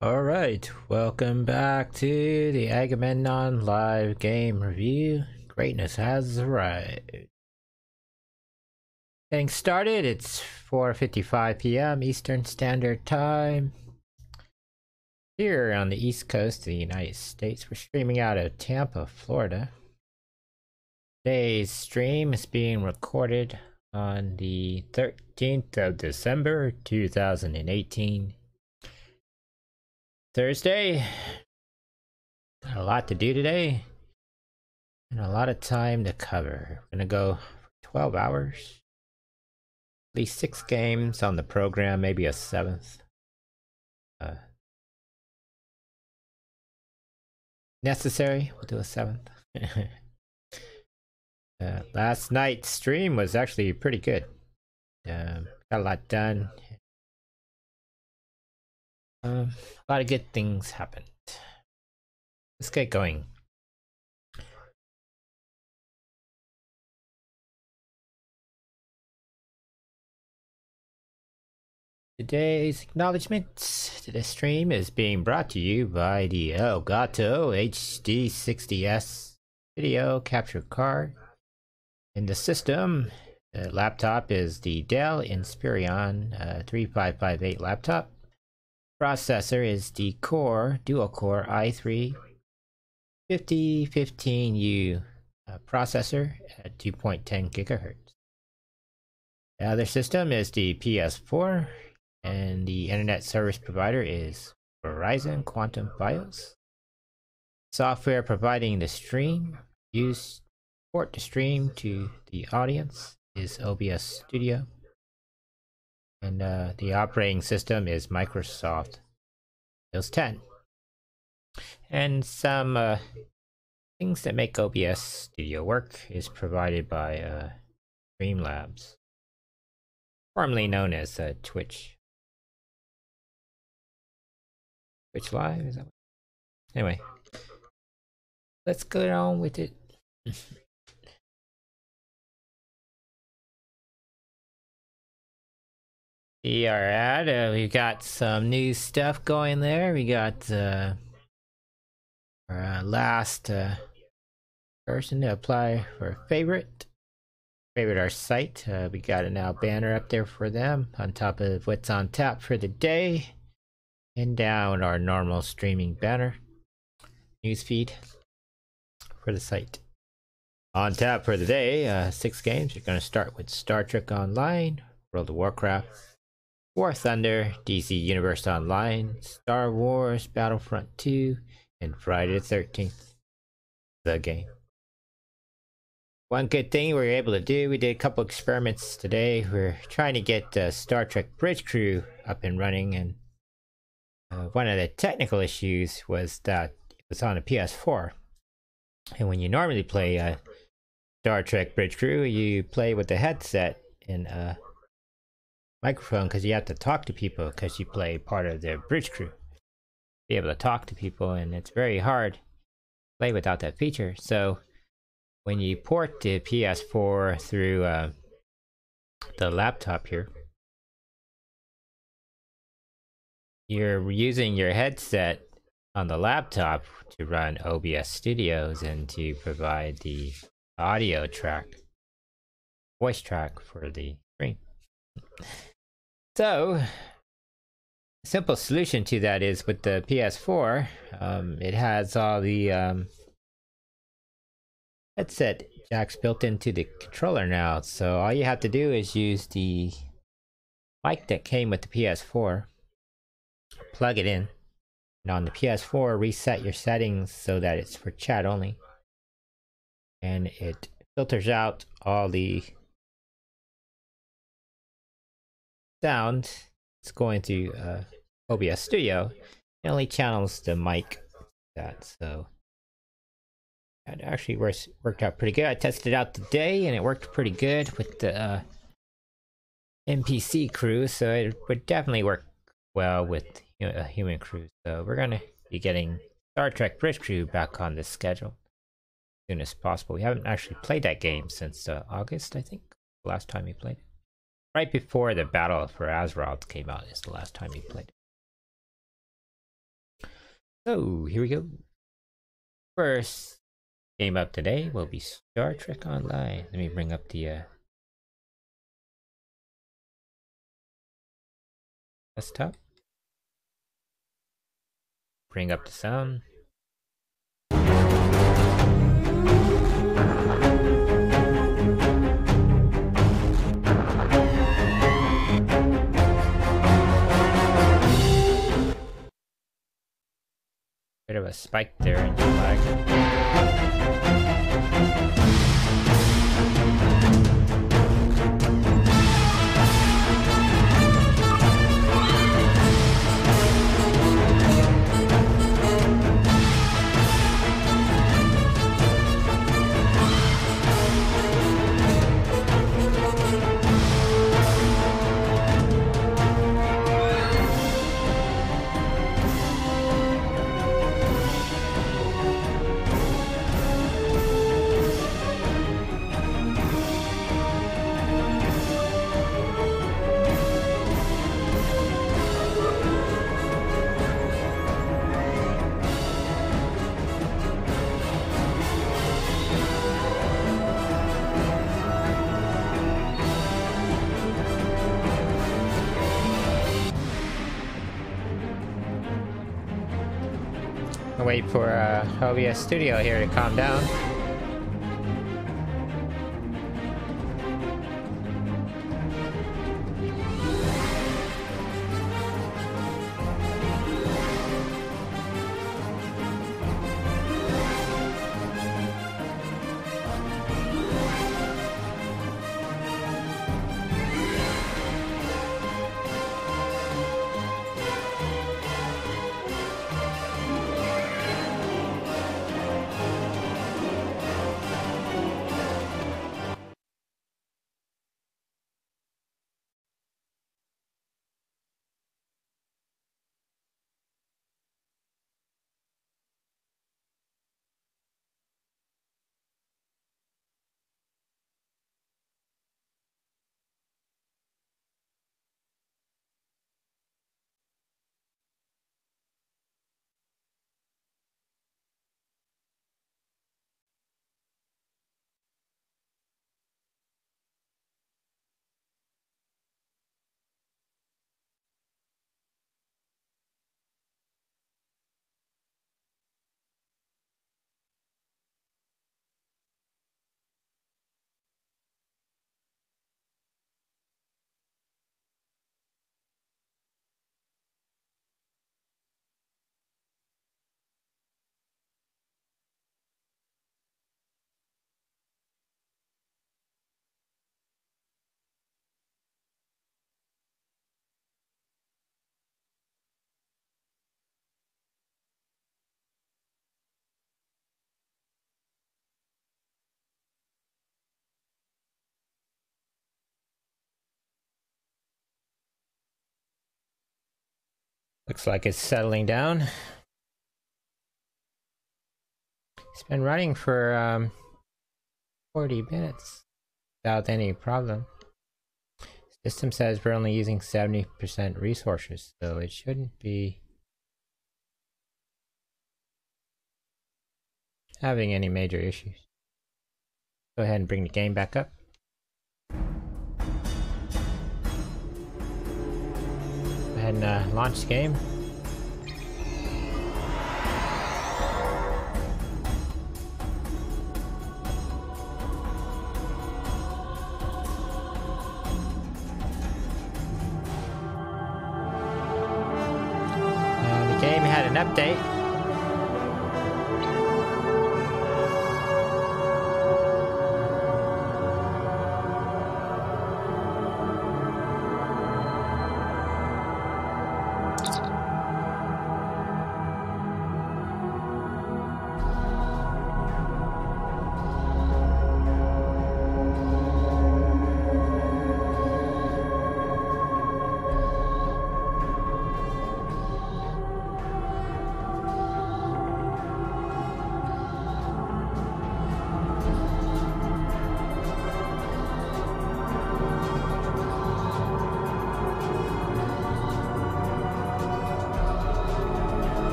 Alright, welcome back to the Agamemnon live game review. Greatness has arrived. Getting started, it's 4:55 p.m. Eastern Standard Time. Here on the East Coast of the United States, we're streaming out of Tampa, Florida. Today's stream is being recorded on the 13th of December 2018. Thursday. Got a lot to do today and a lot of time to cover. We're gonna go for 12 hours, at least 6 games on the program, maybe a 7th. Necessary, we'll do a 7th. Last night's stream was actually pretty good. Got a lot done. A lot of good things happened. Let's get going. Today's acknowledgements to the stream is being brought to you by the Elgato HD60S video capture card. In the system, the laptop is the Dell Inspiron 3558 laptop. Processor is the dual-core i3 5015U processor at 2.10 GHz. The other system is the PS4, and the internet service provider is Verizon Quantum Fios. Software providing the stream used port the stream to the audience is OBS Studio. And the operating system is Microsoft Windows 10. And some things that make OBS Studio work is provided by Streamlabs, formerly known as Twitch Live. Is that what? Anyway, let's go on with it. We are at, we got some new stuff going there. We got our last person to apply for favorite our site. We got a now banner up there for them on top of what's on tap for the day, and down our normal streaming banner newsfeed for the site. On tap for the day, 6 games. You're going to start with Star Trek Online, World of Warcraft, War Thunder, DC Universe Online, Star Wars Battlefront 2, and Friday the 13th, the game. One good thing we were able to do, we did a couple experiments today. We're trying to get Star Trek Bridge Crew up and running, and one of the technical issues was that it was on a PS4. And when you normally play Star Trek Bridge Crew, you play with the headset and microphone, because you have to talk to people because you play part of the bridge crew. Be able to talk to people, and it's very hard to play without that feature. So when you port the PS4 through the laptop here, you're using your headset on the laptop to run OBS Studios and to provide the audio track, voice track for the stream. So, a simple solution to that is with the PS4, it has all the headset jacks built into the controller now. So all you have to do is use the mic that came with the PS4, plug it in, and on the PS4 reset your settings so that it's for chat only, and it filters out all the sound. It's going to OBS Studio. It only channels the mic that, so that actually worked out pretty good. I tested it out today and it worked pretty good with the NPC crew, so it would definitely work well with a human crew. So we're gonna be getting Star Trek Bridge Crew back on this schedule as soon as possible. We haven't actually played that game since August, I think, the last time we played it. Right before the Battle for Azeroth came out is the last time we played it. So here we go. First game up today will be Star Trek Online. Let me bring up the desktop. Bring up the sound. Bit of a spike there in the lag. I'll wait for OBS Studio here to calm down. Looks like it's settling down. It's been running for 40 minutes without any problem. System says we're only using 70% resources, so it shouldn't be having any major issues. Go ahead and bring the game back up. Go ahead and launch the game. The game had an update.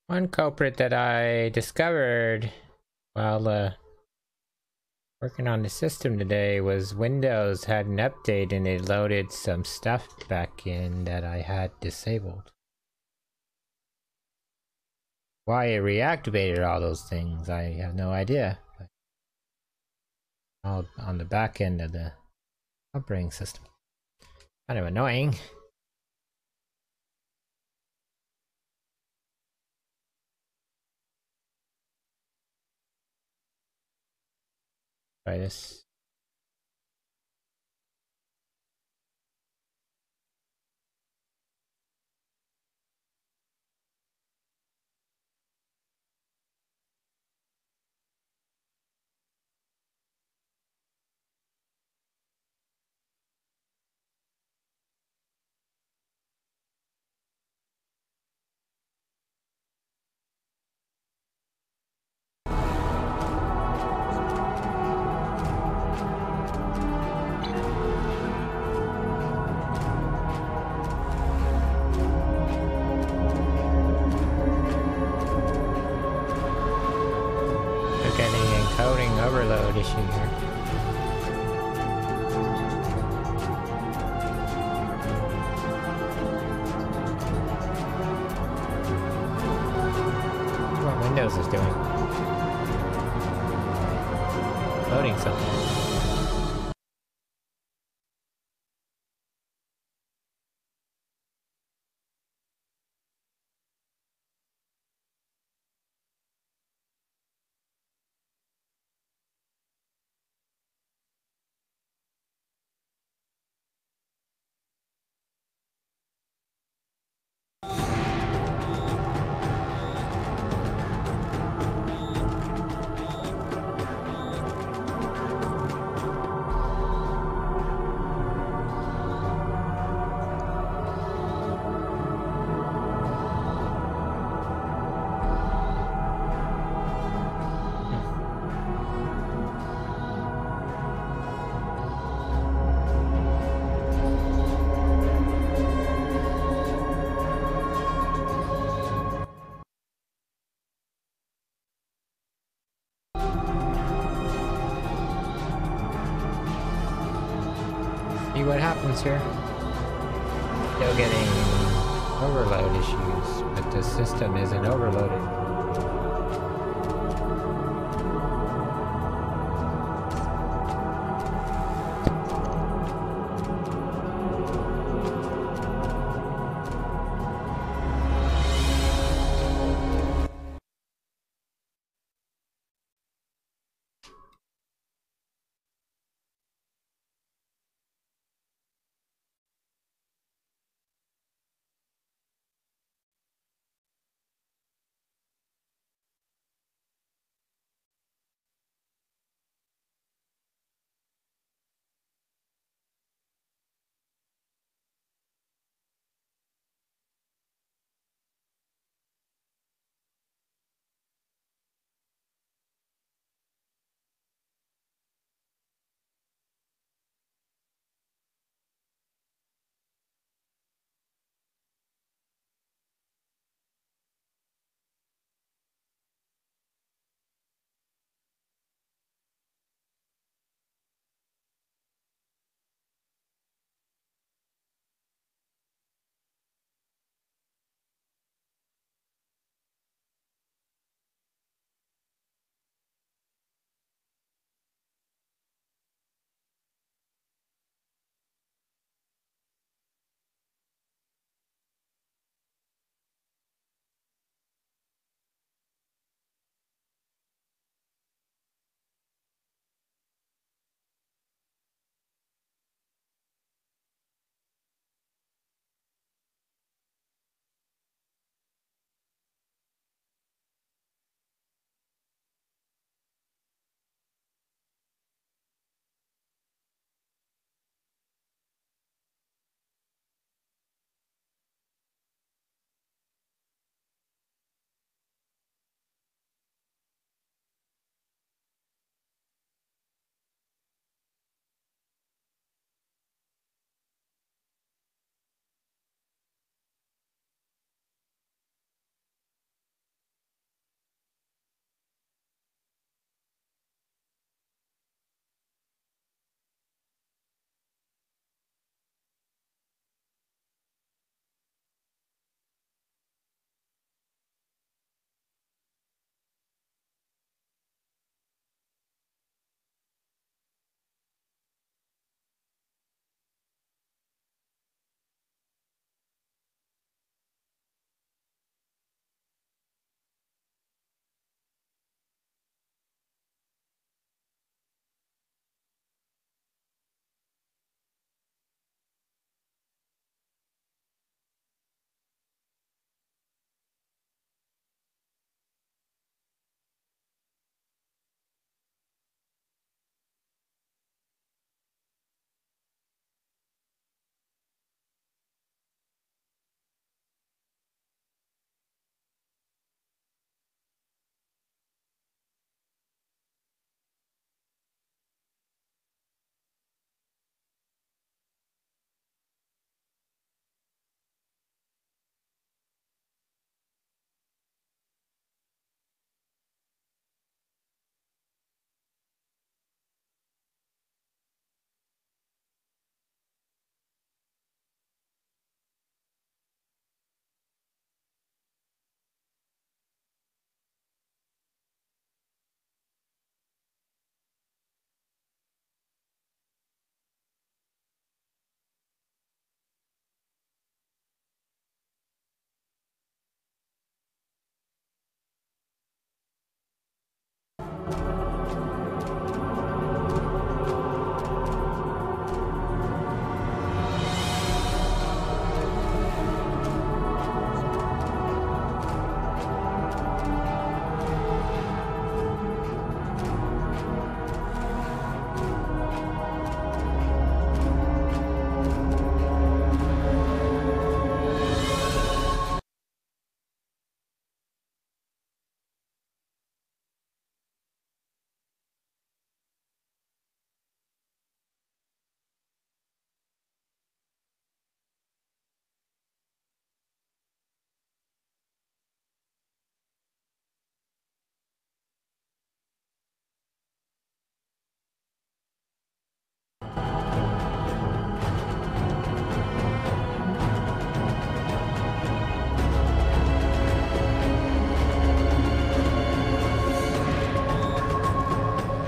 One culprit that I discovered while working on the system today was Windows had an update and it loaded some stuff back in that I had disabled. Why it reactivated all those things, I have no idea. But all on the back end of the operating system. Kind of annoying. Try this. Encoding overload issue here. What Windows is doing. Loading something. See what happens here. Still getting overload issues, but the system isn't overloaded.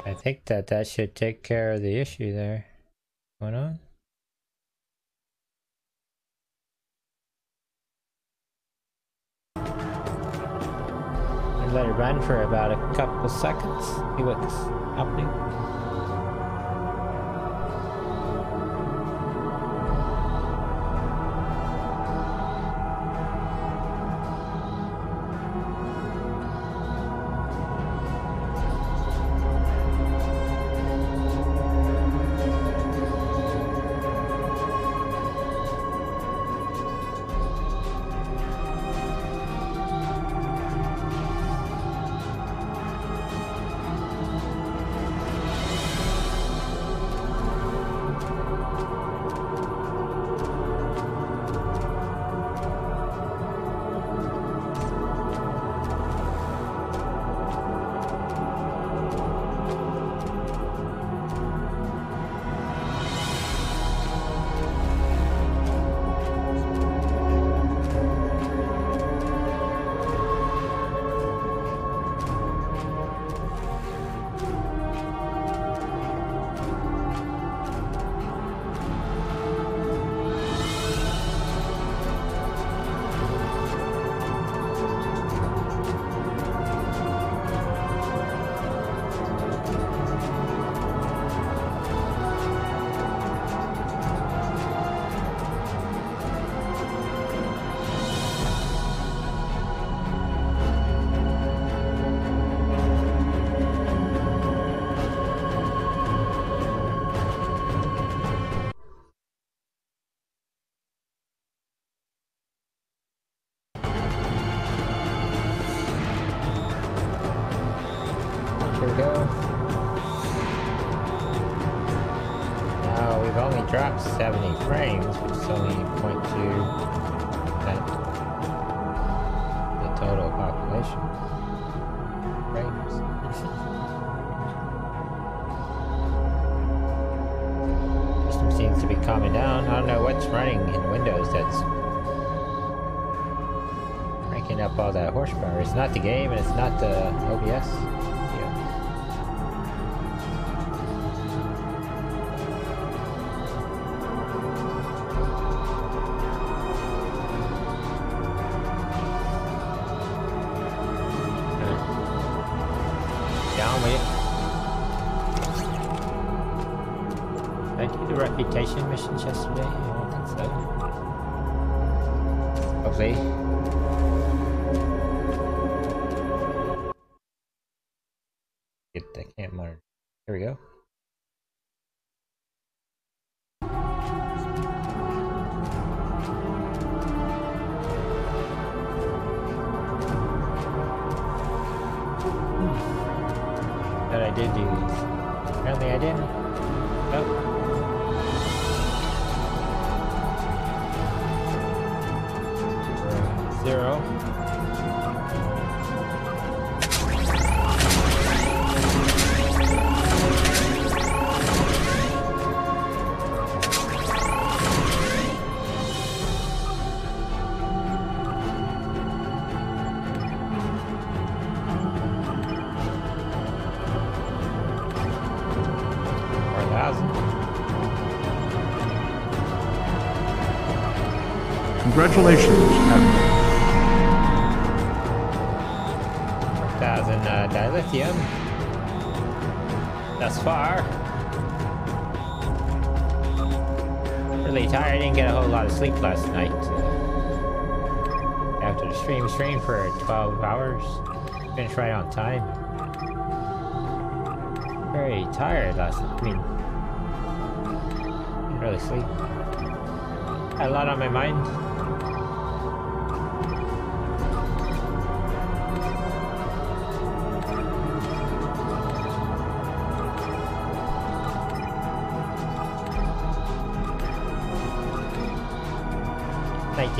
I think that should take care of the issue there. What's going on? And let it run for about a couple seconds. See what's happening. Here we go. Now we've only dropped 70 frames, which is only 0.2% the total population frames. System seems to be calming down. I don't know what's running in Windows that's cranking up all that horsepower. It's not the game and it's not the OBS. Down with it. Did I do the reputation missions yesterday? I don't think so. Hopefully. Get the camp monitor. Here we go. That I did do these. Apparently I didn't. Oh. Zero. Congratulations, Admiral. 1,000 dilithium. thus far. Really tired. I didn't get a whole lot of sleep last night. After the stream for 12 hours. Finished right on time. Very tired last night. I mean, didn't really sleep. Had a lot on my mind.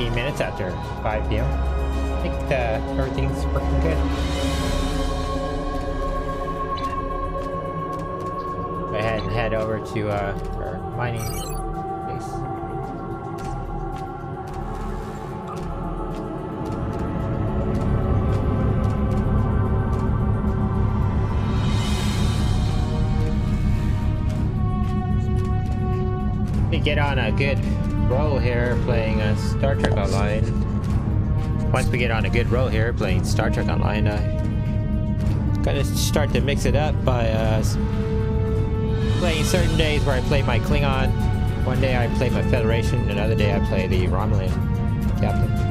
Minutes after 5 p.m. I think everything's working good. Go ahead and head over to our mining base. We get on a good roll here playing Star Trek Online. Once we get on a good roll here playing Star Trek Online, gonna start to mix it up by playing certain days where I play my Klingon. One day I play my Federation, another day I play the Romulan captain.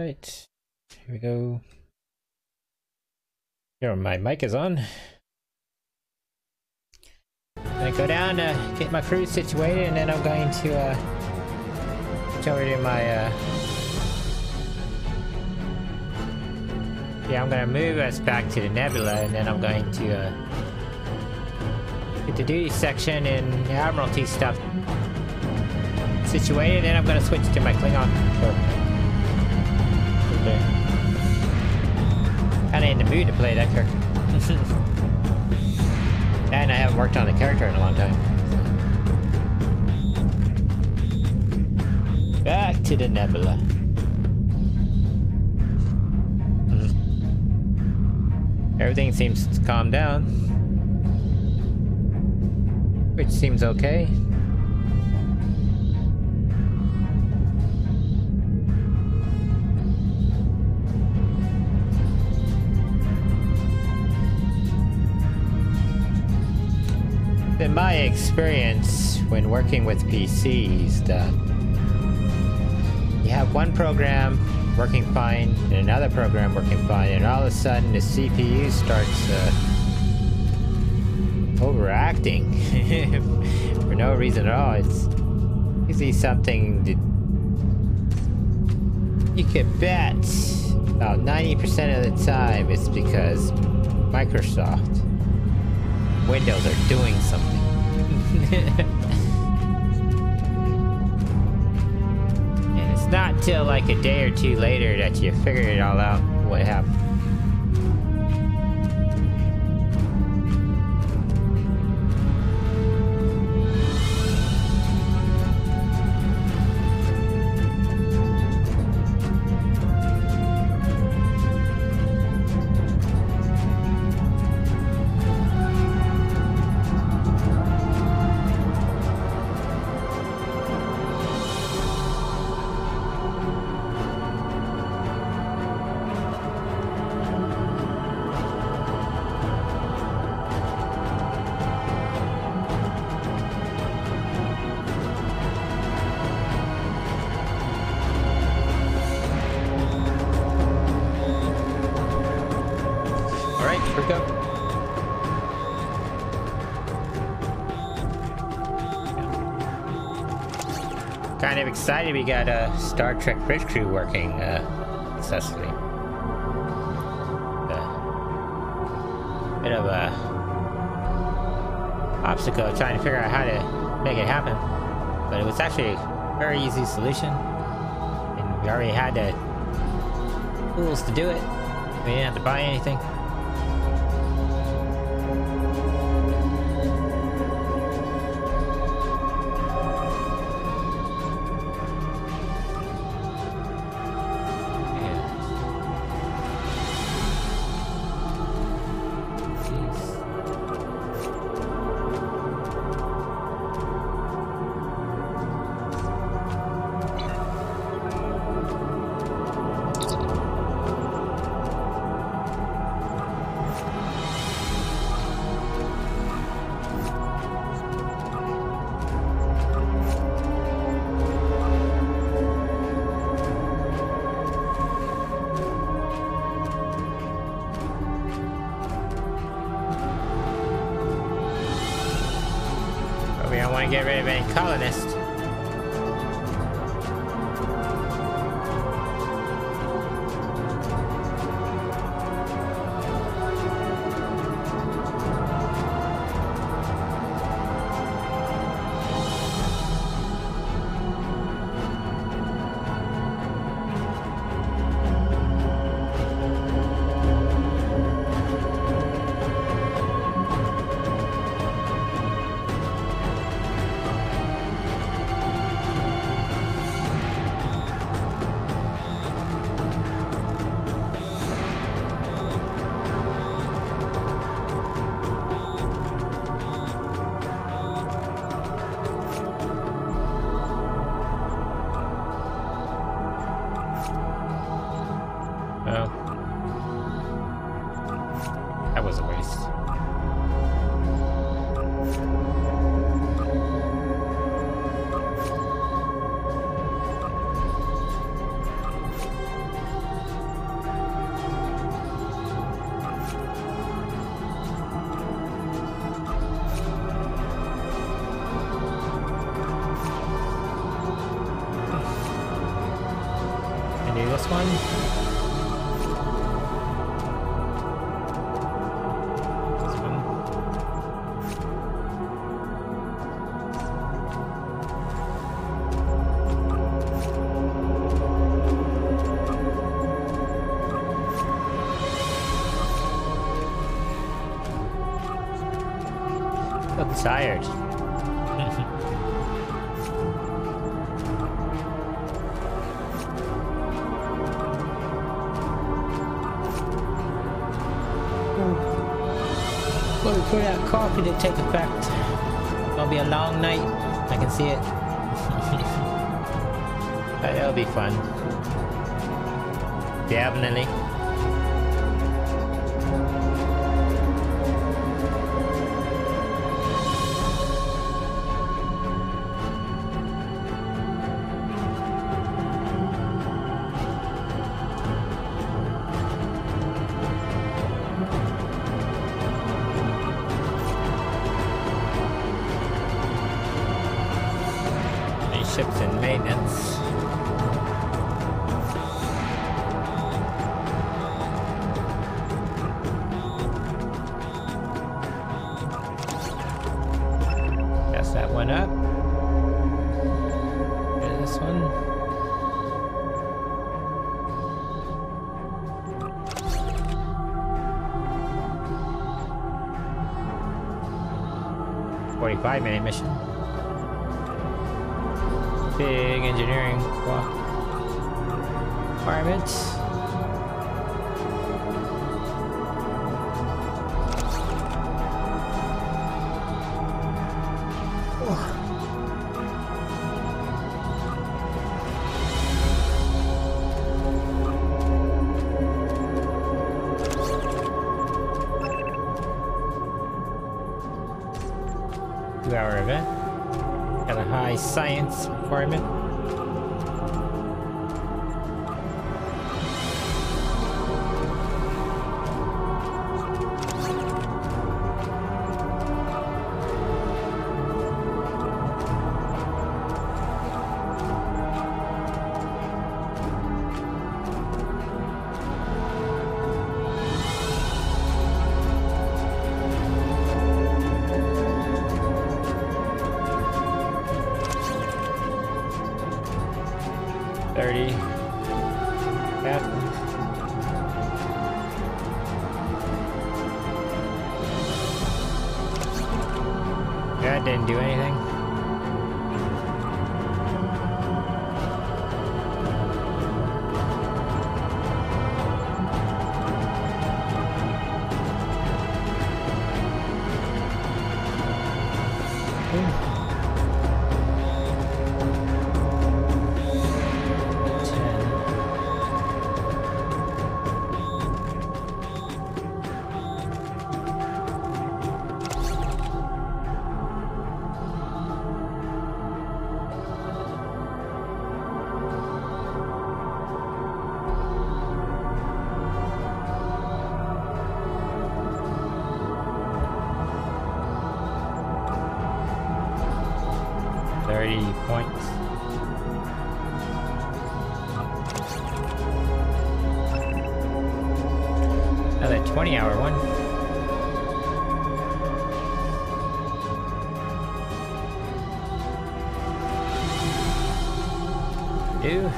Alright, here we go. Here, my mic is on. I'm gonna go down to get my crew situated, and then I'm going to switch over to my yeah, I'm gonna move us back to the nebula, and then I'm going to get the duty section and the Admiralty stuff situated, and then I'm gonna switch to my Klingon. Kinda in the mood to play that character. And I haven't worked on the character in a long time. Back to the nebula. Everything seems to calm down, which seems okay. In my experience when working with PCs, you have one program working fine and another program working fine, and all of a sudden the CPU starts overacting for no reason at all. It's usually something that you can bet about 90% of the time it's because Microsoft Windows are doing something. And it's not till like a day or two later that you figure it all out what happened. Kind of excited we got a Star Trek bridge crew working successfully. Bit of a obstacle trying to figure out how to make it happen, but it was actually a very easy solution, and we already had the tools to do it. We didn't have to buy anything. We don't want to get rid of any colonists. this one. This one. I'm tired. Wait for that coffee to take effect. It's gonna be a long night. I can see it. That'll be fun. Definitely. Ships in maintenance. Guess that one up. Here's this one. "45-minute mission. Big engineering requirements. Two-hour event. Got a high science requirement. That didn't do anything. Points. Another 20-hour one. Ew.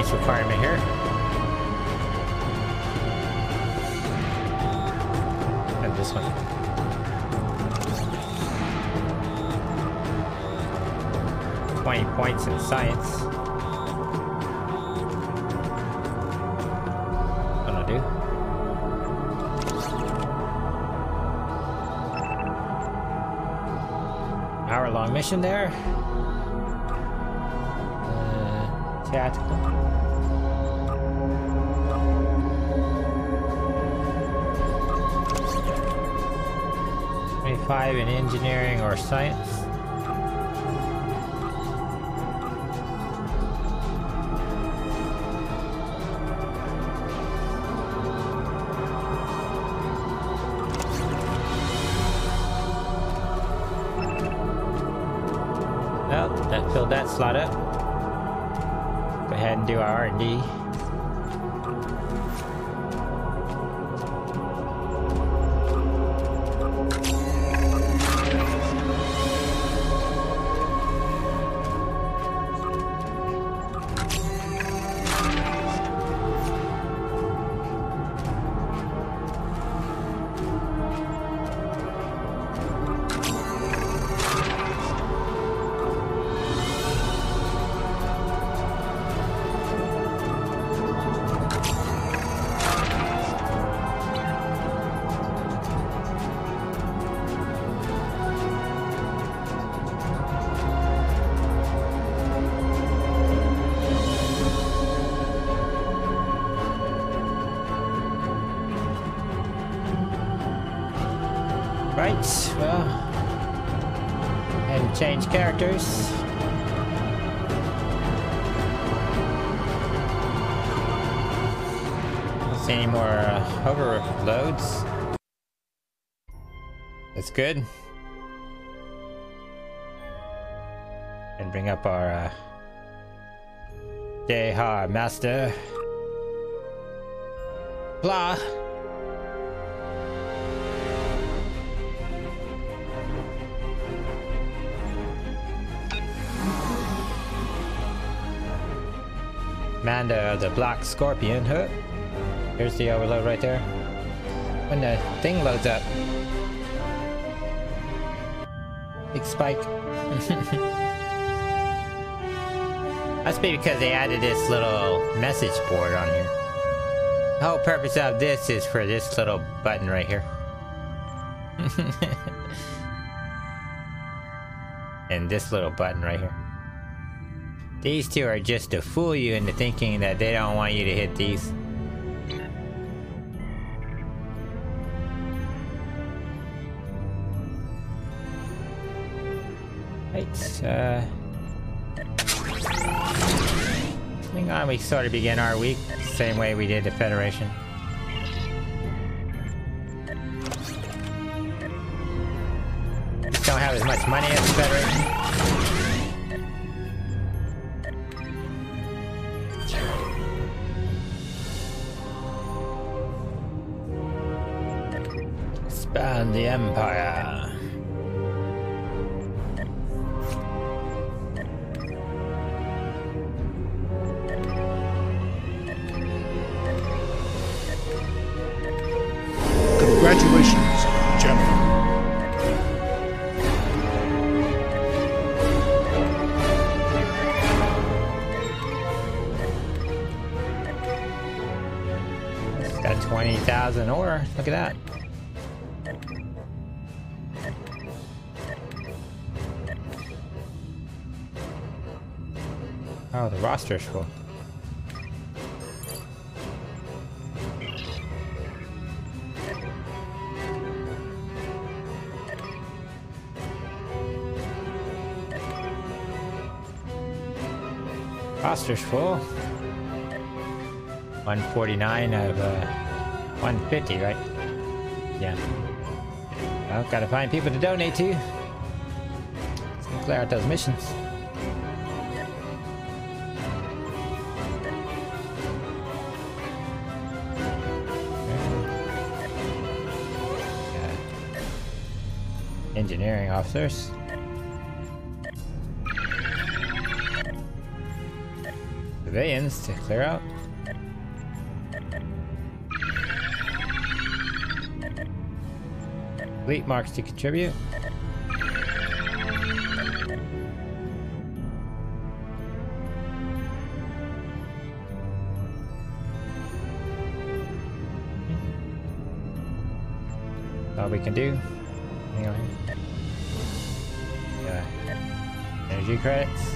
science requirement here. And this one. Points in science. Gonna do. Hour-long mission there. Tactical. $25 in engineering or science. Well, that filled that slot up. Go ahead and do our R&D. Right, well, and change characters. Don't see any more overloads. That's good. And bring up our Deha Master. Blah. Commander of the Black Scorpion. Huh? Here's the overload right there. When the thing loads up. Big spike. Must be because they added this little message board on here. The whole purpose of this is for this little button right here. And this little button right here. These two are just to fool you into thinking that they don't want you to hit these. Right, hang on, we sort of begin our week the same way we did the Federation. Just don't have as much money as the Federation. Expand the Empire. Congratulations, General. It's got 20,000 ore. Look at that. Oh, the roster's full. Roster's full. 149 of 150, right? Yeah. Well, gotta find people to donate to. Let's go clear out those missions. Engineering officers. civilians to clear out. Fleet marks to contribute. All we can do. Anyway. Energy credits.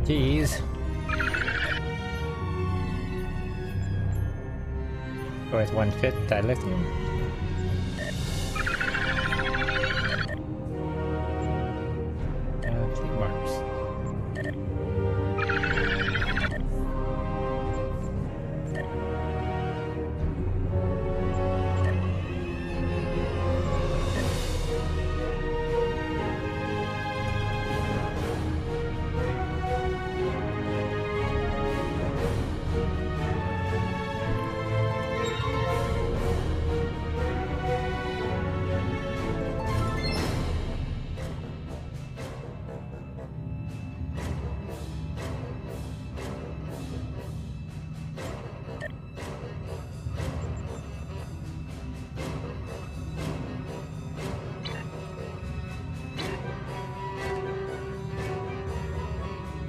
Jeez. With 1/5 dilithium. Fleet marks.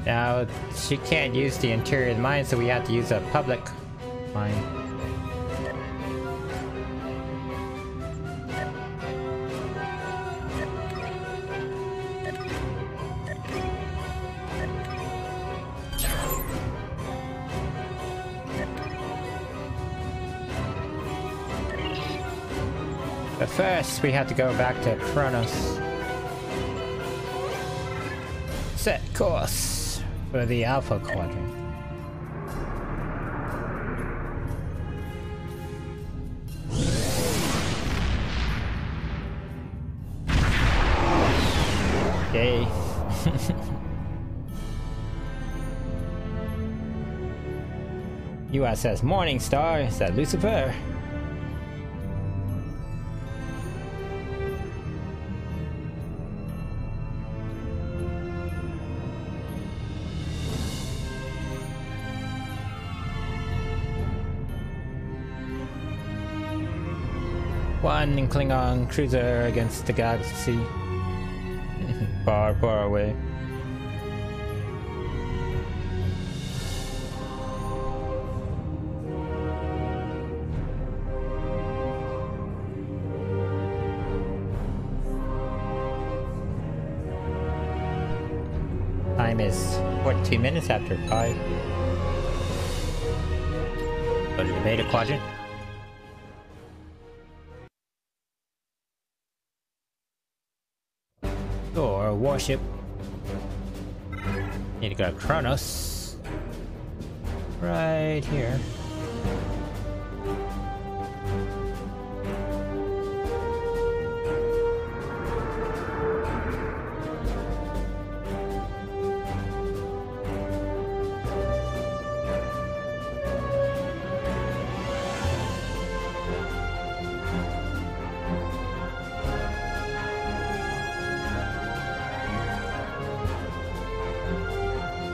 Now, she can't use the interior of the mine, so we have to use a public mine. But first, we have to go back to Kronos. Set course for the Alpha Quadrant. Okay. USS Morningstar, is that Lucifer? One Klingon cruiser against the galaxy. Far, far away. Time is 14 minutes after 5. Go to the Beta Quadrant. Or a warship. Need to go to Kronos. Right here.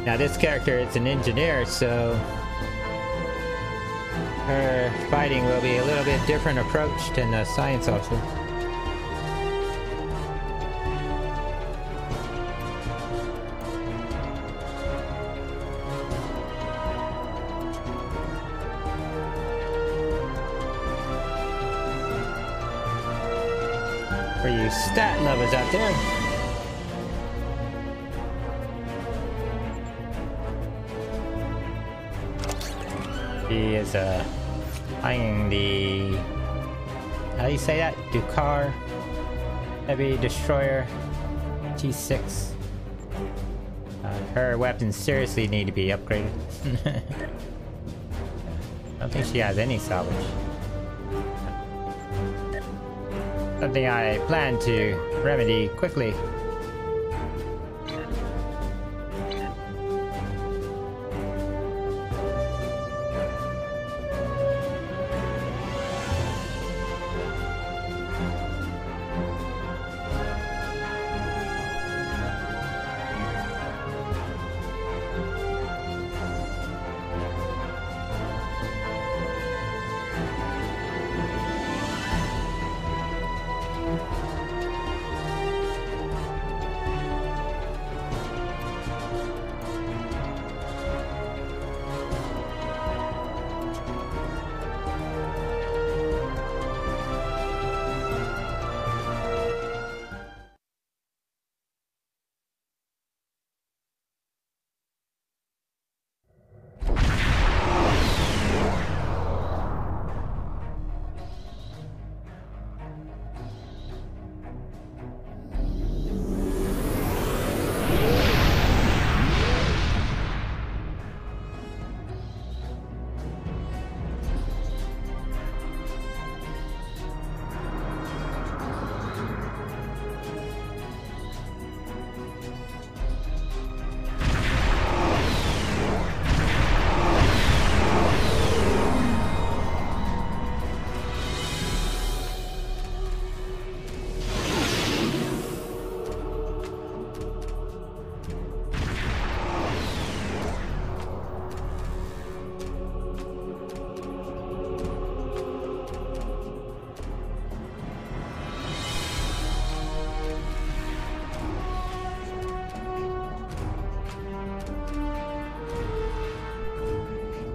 Now this character is an engineer, so her fighting will be a little bit different approach than a science officer. For you stat lovers out there. He is flying the, how do you say that? Dukar Heavy Destroyer T6. Her weapons seriously need to be upgraded. I don't think she has any salvage. Something I plan to remedy quickly.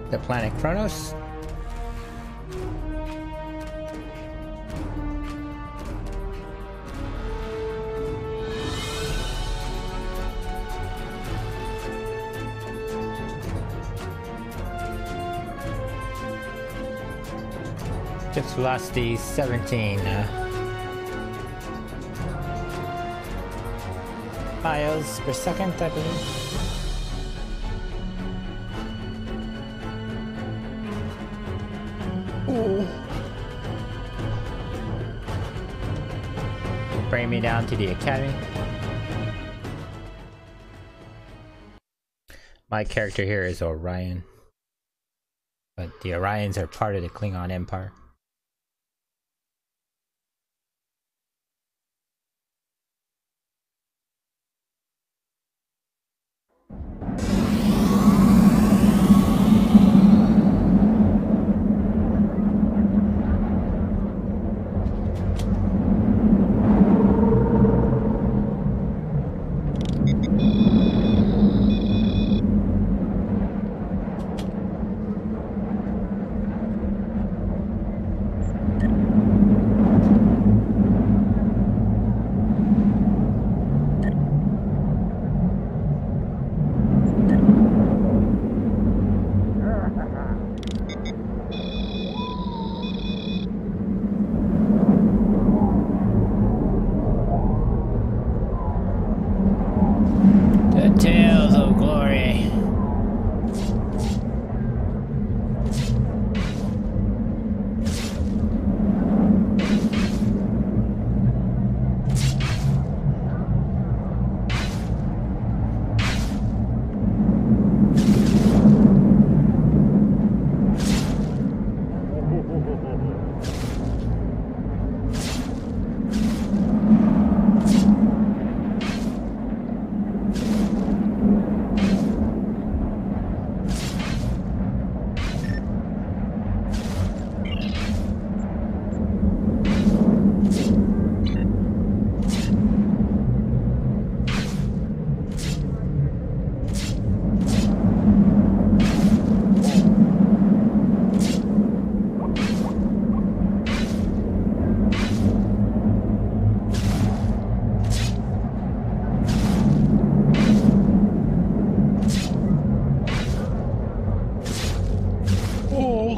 the planet Kronos. Just velocity 17 miles per second, I believe. Ooh. Bring me down to the academy. My character here is Orion, but the Orions are part of the Klingon Empire. Tales of glory.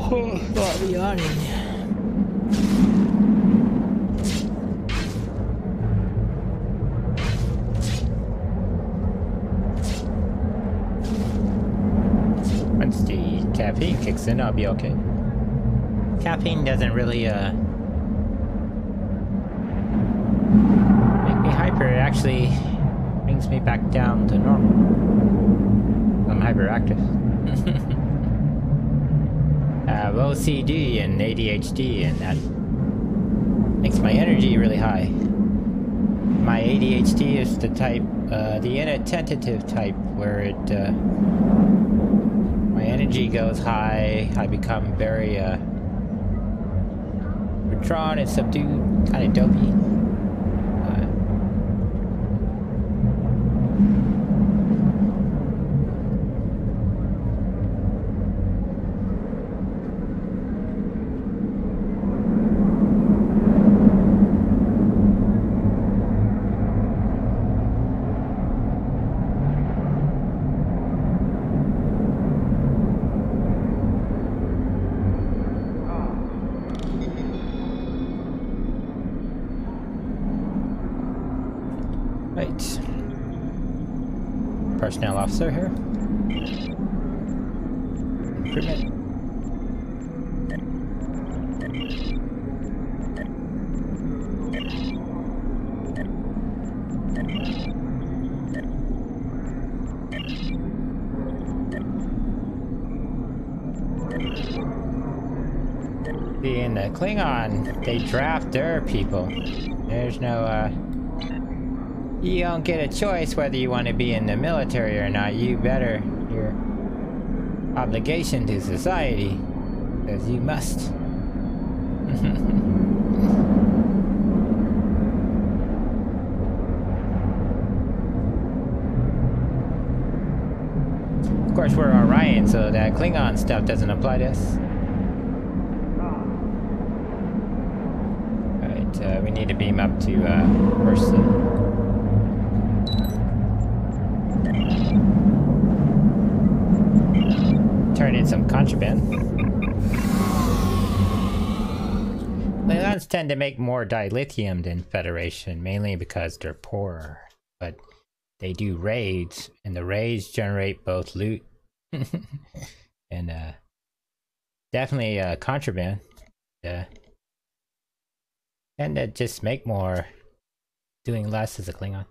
What we are in. Once the caffeine kicks in, I'll be okay. Caffeine doesn't really make me hyper. It actually brings me back down to normal. I'm hyperactive. I have OCD and ADHD, and that makes my energy really high. My ADHD is the type, the inattentive type, where it, my energy goes high. I become very, withdrawn and subdued, kind of dopey. Right. Personnel officer here. Recruitment. See, in the Klingon, they draft their people. There's no, you don't get a choice whether you want to be in the military or not. You better. Your obligation to society says you must. Of course, we're Orion, so that Klingon stuff doesn't apply to us. Alright, we need to beam up to person. Turn in some contraband. Klingons tend to make more dilithium than Federation, mainly because they're poorer. But they do raids, and the raids generate both loot and definitely contraband. Tend to just make more doing less as a Klingon.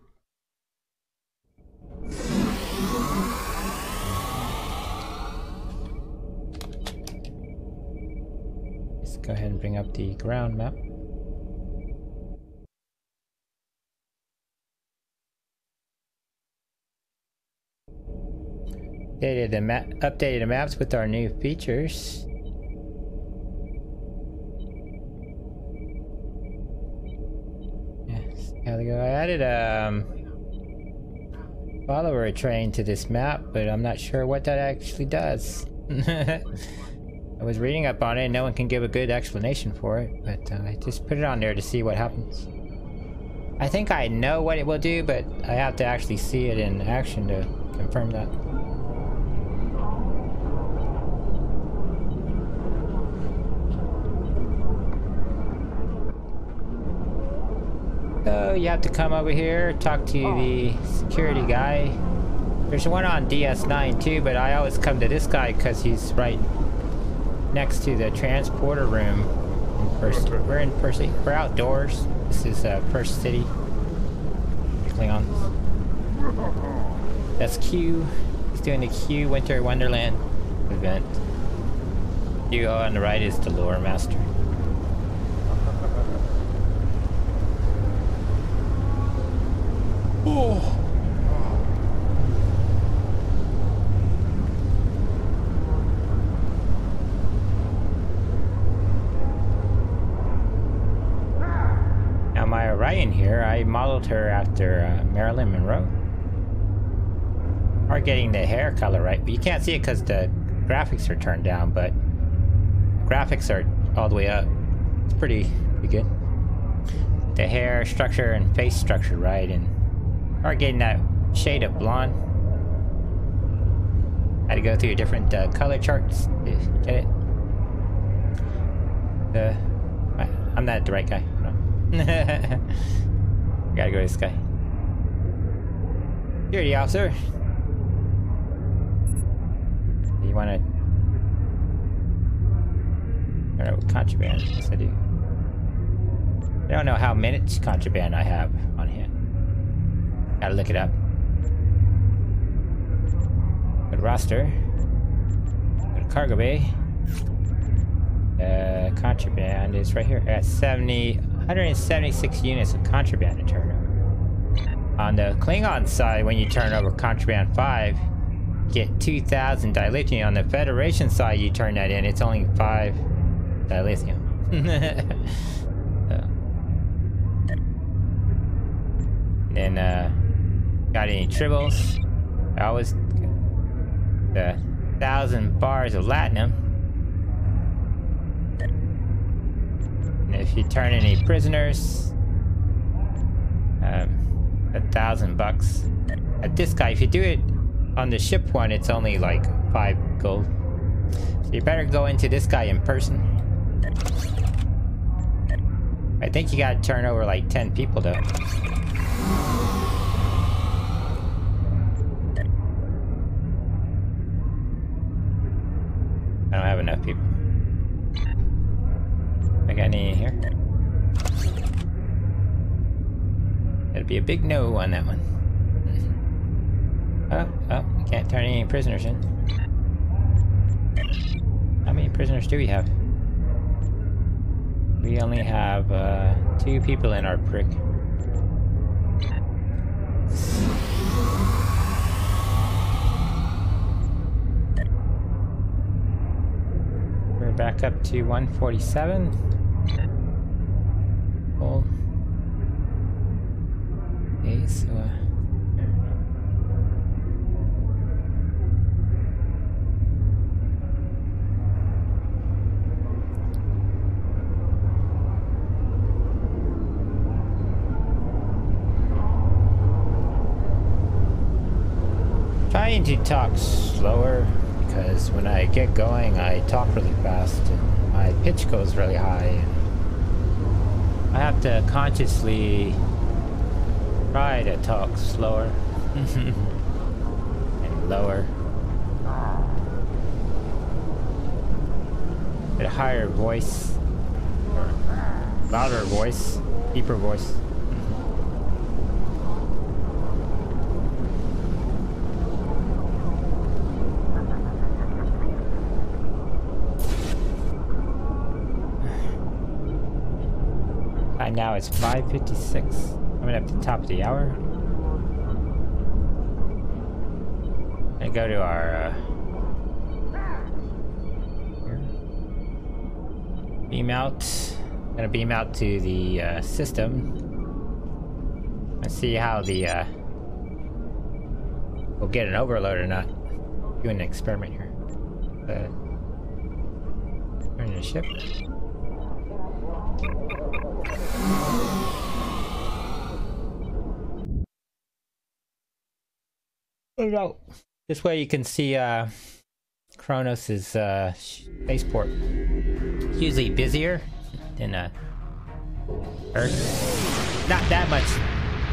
Let's go ahead and bring up the ground map. Updated the maps with our new features. Yes, there we go. I added follower train to this map, but I'm not sure what that actually does. I was reading up on it, and no one can give a good explanation for it, but I just put it on there to see what happens. I think I know what it will do, but I have to actually see it in action to confirm that. So you have to come over here, talk to the security guy. There's one on DS9 too, but I always come to this guy because he's right next to the transporter room. We're in Percy. We're outdoors. This is First City. Klingon. That's Q. He's doing the Q Winter Wonderland event. You on the right is the Lore Master. Oh. Now my Orion here, I modeled her after Marilyn Monroe. Or getting the hair color right, but you can't see it because the graphics are turned down, but graphics are all the way up. It's pretty good. The hair structure and face structure right, and or getting that shade of blonde. Had to go through different color charts to get it. I'm not the right guy. No. Gotta go to this guy. Security officer. You wanna... I don't know what contraband. Yes, I do. I don't know how much contraband I have on hand. Gotta look it up. Go to roster. Go to cargo bay. Contraband is right here. I got 176 units of contraband to turn over. On the Klingon side, when you turn over contraband 5, get 2,000 dilithium. On the Federation side, you turn that in, it's only 5 dilithium. Then, got any tribbles? I always the 1,000 bars of latinum. And if you turn any prisoners, $1,000. At this guy, if you do it on the ship one, it's only like 5 gold. So you better go into this guy in person. I think you gotta turn over like 10 people though. I don't have enough people. I got any in here? That'd be a big no on that one. Oh, we can't turn any prisoners in. How many prisoners do we have? We only have 2 people in our brig. We're back up to 147. Cool. Okay, so trying to talk slower because when I get going, I talk really fast and my pitch goes really high. And I have to consciously try to talk slower and lower. A higher voice, or louder voice, deeper voice. Time now is 5:56. Coming up to the top of the hour. I go to our beam out. Gonna beam out to the system. Let's see how the we'll get an overload or not. Doing an experiment here. Turn the ship. Oh no. This way you can see Kronos' spaceport. It's usually busier than Earth. Not that much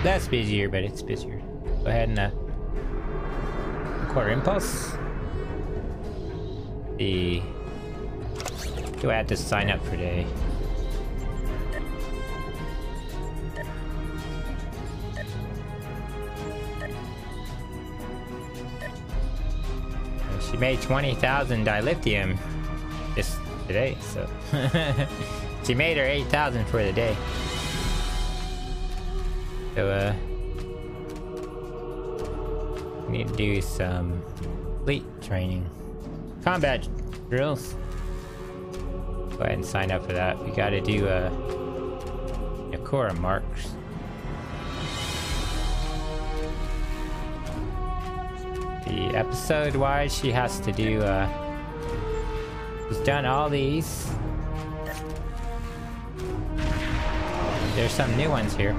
less busier, but it's busier. Go ahead and record impulse. Do I have to sign up for today? She made 20,000 dilithium just today, so she made her 8,000 for the day. So we need to do some fleet training, combat drills. Go ahead and sign up for that. We got to do Yakura marks. The episode wise, she has to do she's done all these. There's some new ones here.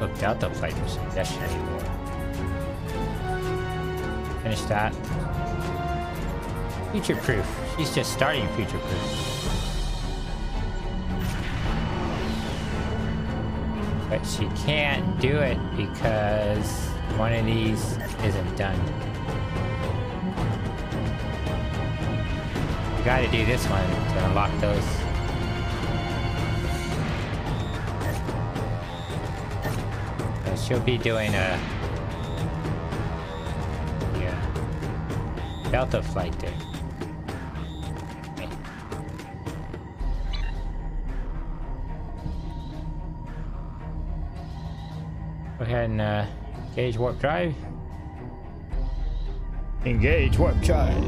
Look, Delta fighters. That should be more. Finish that. Future proof. She's just starting future proof. But she can't do it because one of these isn't done. We gotta do this one to unlock those. So she'll be doing a Delta flight there. Go ahead and engage warp drive. Engage warp drive.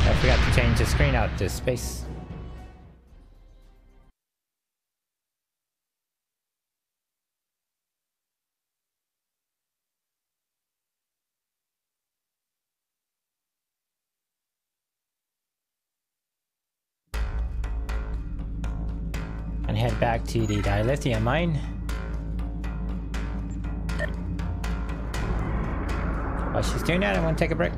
I forgot to change the screen out to space. And head back to the dilithium mine. While she's doing that, I want to take a break.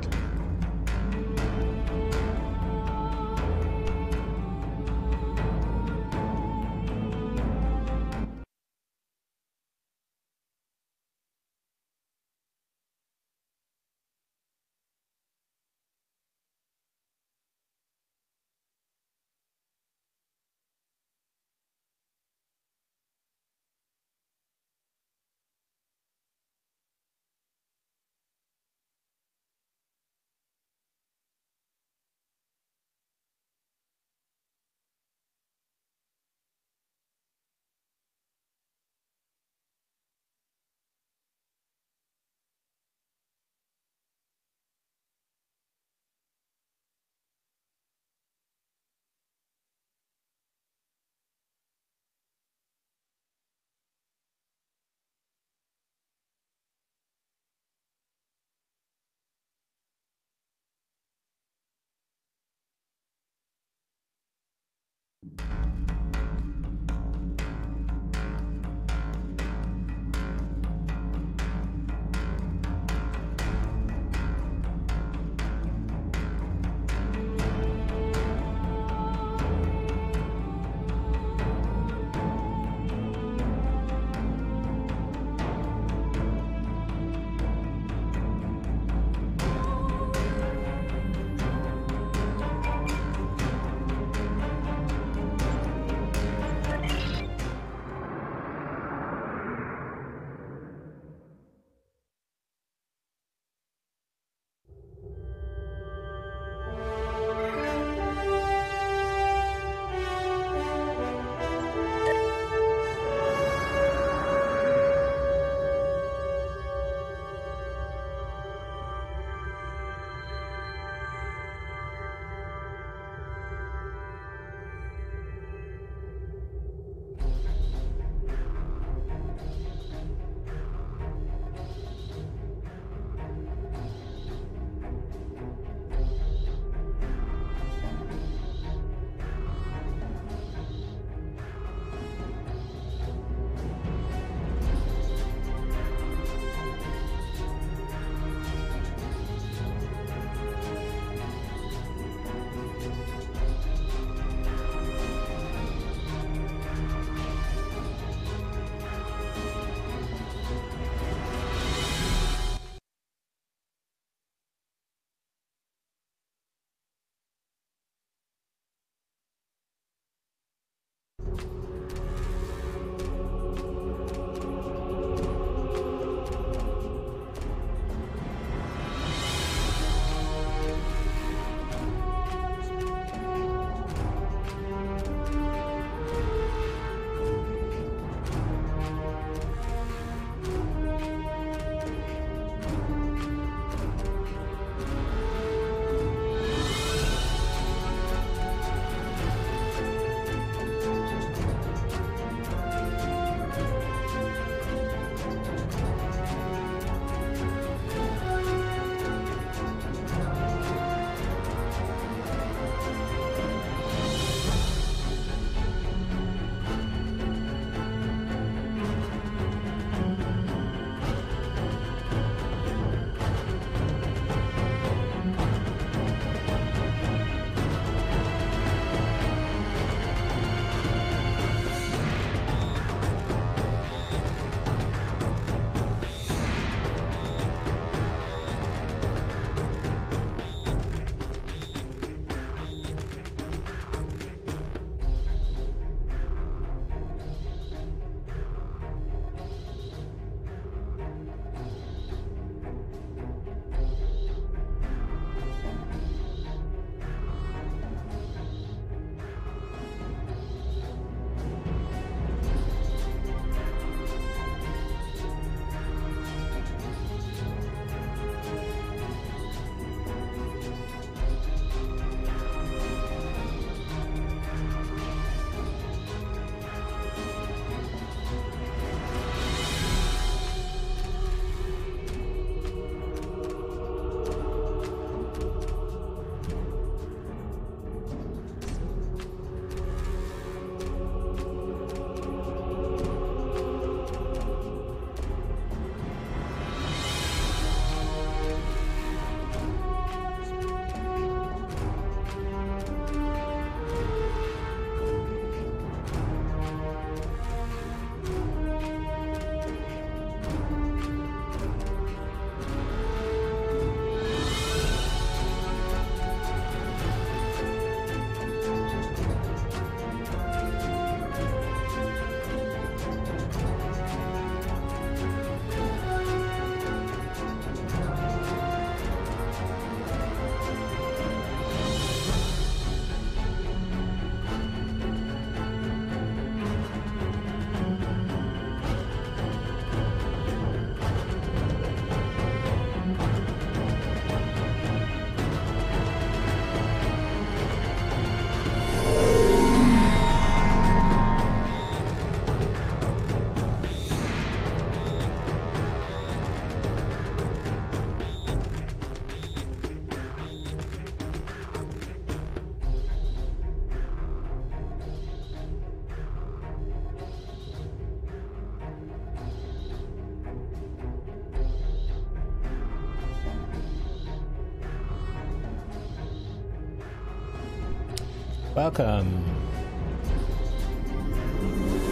Welcome.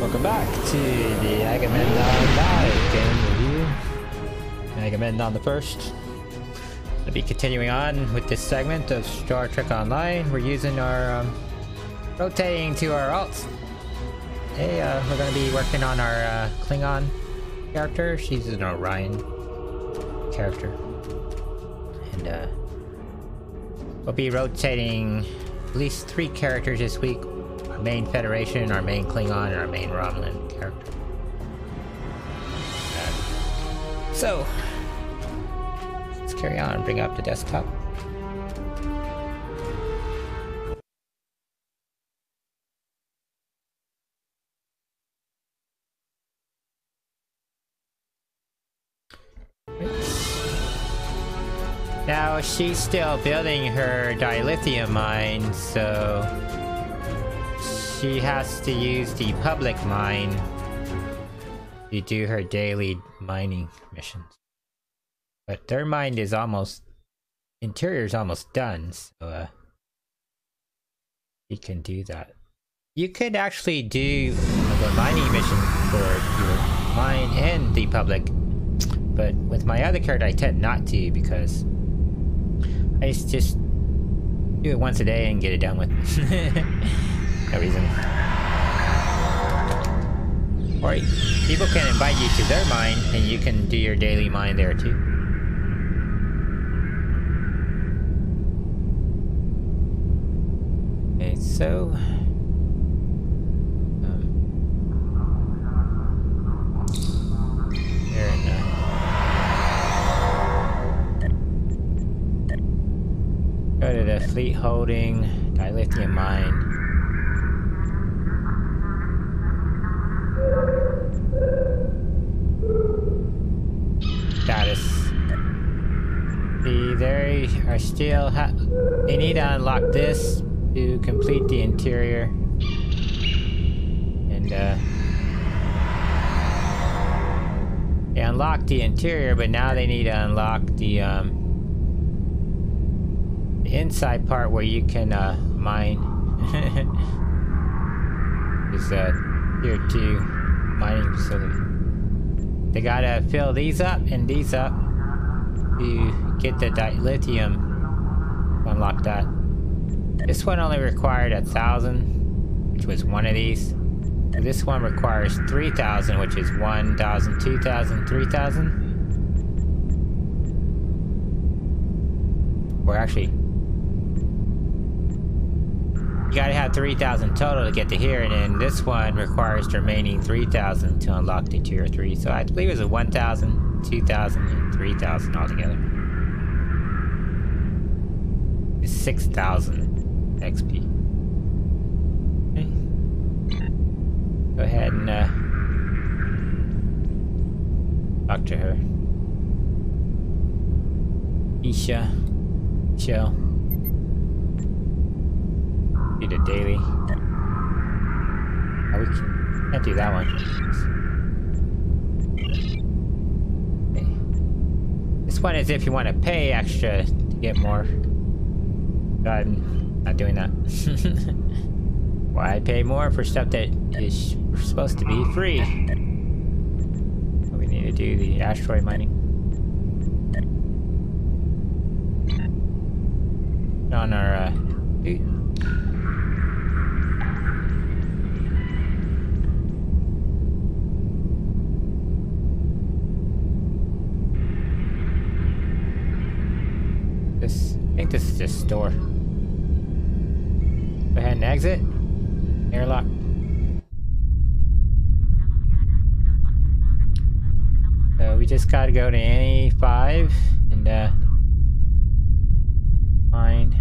Welcome back to the Agamemnon Live game review. Agamemnon the First. I'll be continuing on with this segment of Star Trek Online. We're using our rotating to our alts. Hey, we're going to be working on our Klingon character. She's an Orion character. And we'll be rotating at least 3 characters this week. Our main Federation, our main Klingon, and our main Romulan character. So, let's carry on and bring up the desktop. Now she's still building her dilithium mine, so she has to use the public mine to do her daily mining missions. But their mine is almost, interior's almost done, so you can do that. You could actually do the mining mission for your mine and the public, but with my other character I tend not to because I just do it once a day and get it done with. No reason. Or people can invite you to their mine and you can do your daily mine there too. Okay, so there and go to the fleet holding dilithium mine. they are still they need to unlock this to complete the interior. And they unlocked the interior, but now they need to unlock the inside part where you can mine. It's a tier 2 mining facility. They gotta fill these up and these up to get the lithium to unlock that. This one only required 1,000, which was one of these. This one requires 3,000, which is 1,000, 2,000, 3,000. Or actually, you gotta have 3,000 total to get to here, and then this one requires the remaining 3,000 to unlock the tier 3. So I believe it was 1,000, 2,000, and 3,000 altogether. It's 6,000 XP. Okay. Go ahead and talk to her. Isha. Chill. Do the daily. Oh, we can't do that one. Okay. This one is if you want to pay extra to get more. But I'm not doing that. Why pay more for stuff that is supposed to be free? We need to do the asteroid mining. On our I think this is just store. Go ahead and exit. Airlock. We just gotta go to any 5 and find.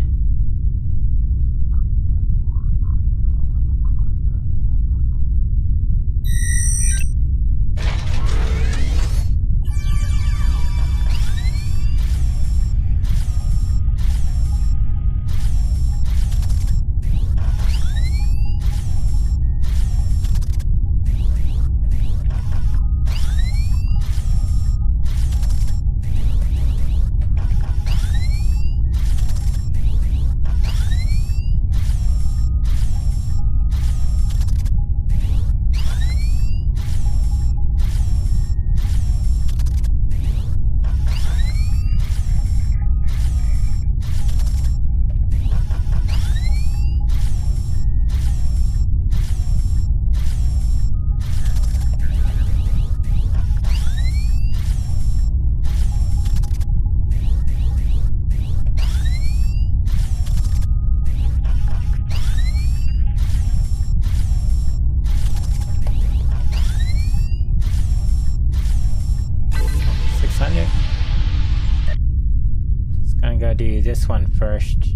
Do this one first.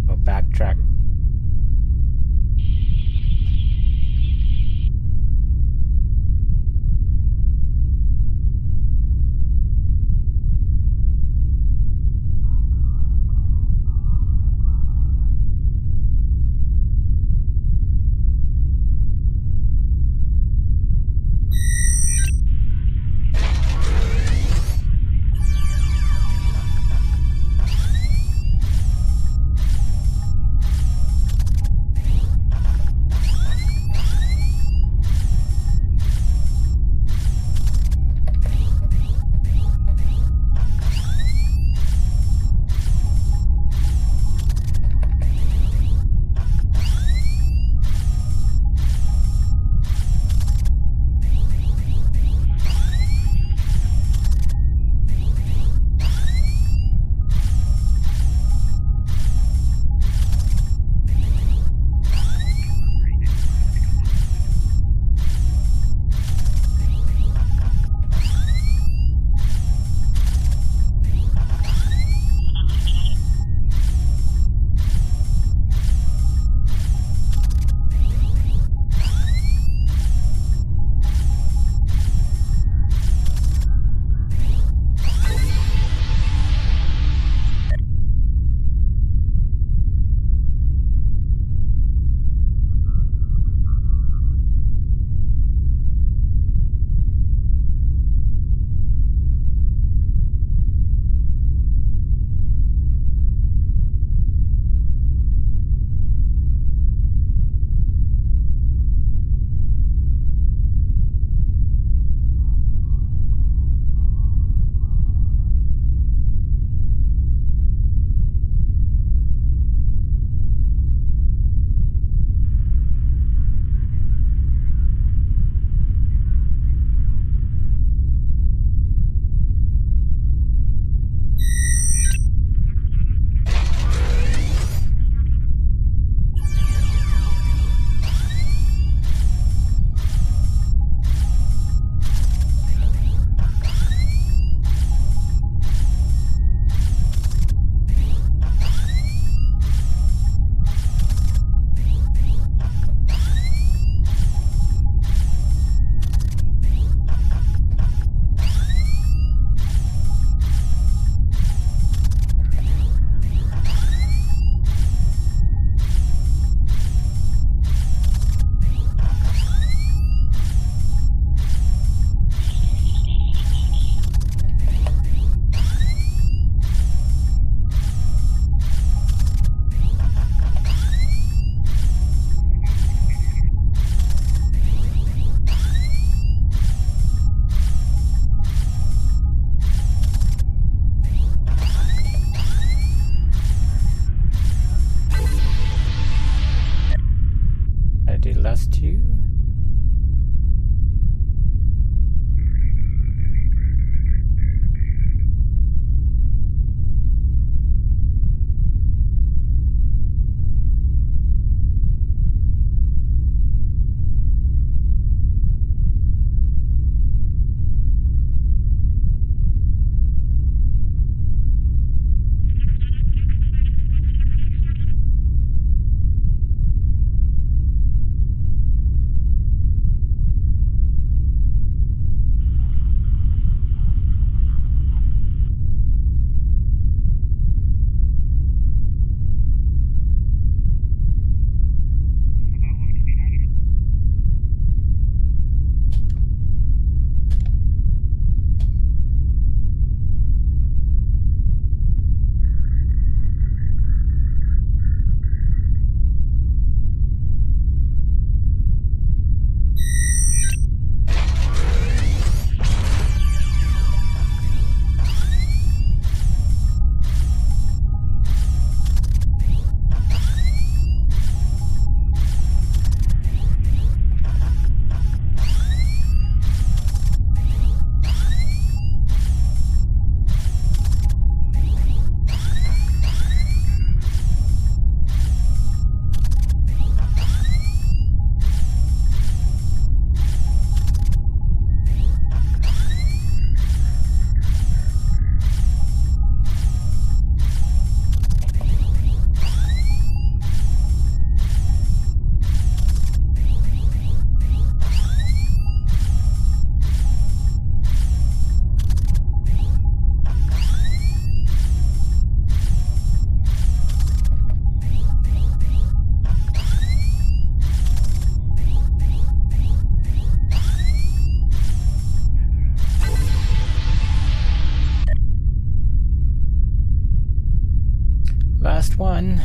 We'll backtrack. one.